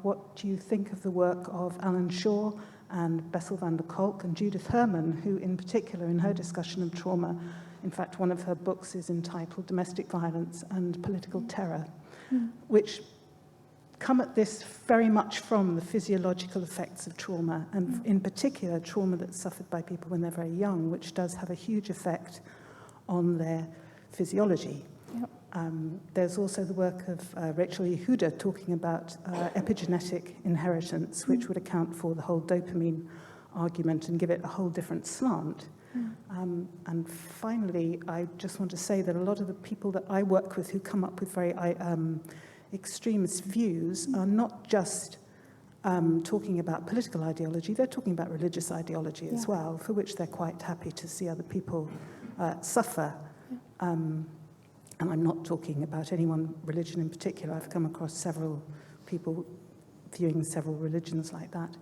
what you think of the work of Alan Shaw and Bessel van der Kolk and Judith Herman, who in particular in her discussion of trauma, in fact one of her books is entitled Domestic Violence and Political Terror, which come at this very much from the physiological effects of trauma, and in particular trauma that's suffered by people when they're very young, which does have a huge effect on their physiology. Yep. There's also the work of Rachel Yehuda talking about epigenetic inheritance, which would account for the whole dopamine argument and give it a whole different slant. And finally, I just want to say that a lot of the people that I work with who come up with very extremist views are not just talking about political ideology, they're talking about religious ideology as well, for which they're quite happy to see other people suffer. And I'm not talking about any one religion in particular. I've come across several people viewing several religions like that.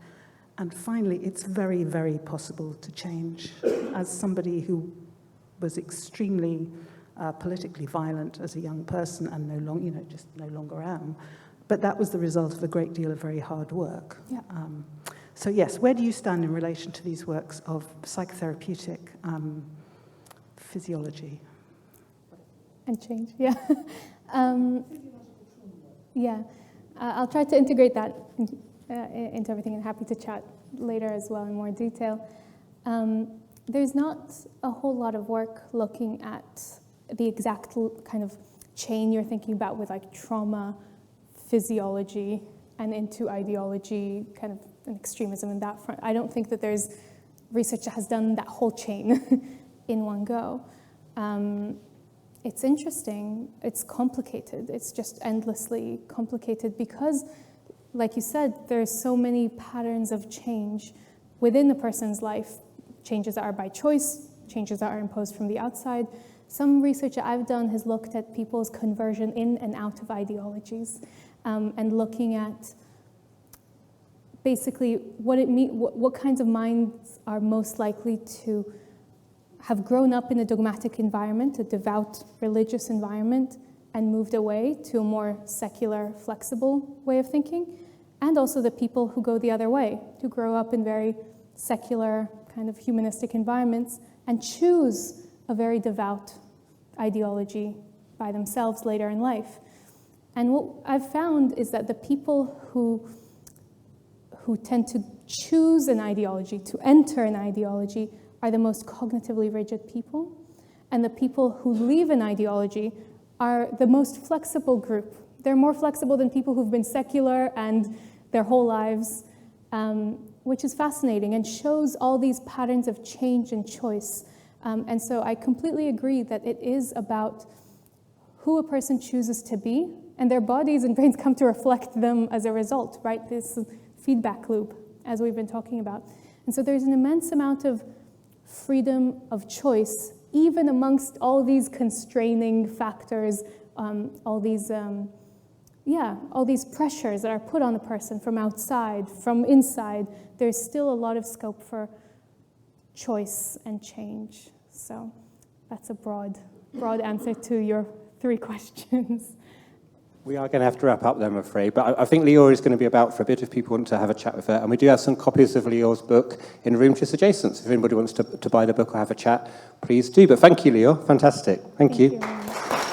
And finally, it's very, very possible to change. As somebody who was extremely politically violent as a young person and just no longer am. But that was the result of a great deal of very hard work. Yeah. So yes, where do you stand in relation to these works of psychotherapeutic physiology? And change, yeah. Yeah, I'll try to integrate that into everything, and happy to chat later as well in more detail. There's not a whole lot of work looking at the exact kind of chain you're thinking about with like trauma, physiology, and into ideology, kind of an extremism in that front. I don't think that there's research that has done that whole chain in one go. It's interesting, it's complicated, it's just endlessly complicated because, like you said, there's so many patterns of change within a person's life, changes that are by choice, changes that are imposed from the outside. Some research that I've done has looked at people's conversion in and out of ideologies, and looking at basically what kinds of minds are most likely to have grown up in a dogmatic environment, a devout religious environment, and moved away to a more secular, flexible way of thinking, and also the people who go the other way, who grow up in very secular, kind of humanistic environments, and choose a very devout ideology by themselves later in life. And what I've found is that the people who tend to choose an ideology, to enter an ideology, are the most cognitively rigid people, and the people who leave an ideology are the most flexible group. They're more flexible than people who've been secular and their whole lives, which is fascinating and shows all these patterns of change and choice. And so I completely agree that it is about who a person chooses to be, and their bodies and brains come to reflect them as a result, right? This feedback loop, as we've been talking about. And so there's an immense amount of freedom of choice, even amongst all these constraining factors, all these pressures that are put on a person from outside, from inside. There's still a lot of scope for choice and change. So that's a broad answer to your 3 questions. We are going to have to wrap up then, I'm afraid, but I think Leor is going to be about for a bit if people want to have a chat with her. And we do have some copies of Leor's book in the room just adjacent. So if anybody wants to buy the book or have a chat, please do. But thank you, Leor. Fantastic. Thank you. Thank you.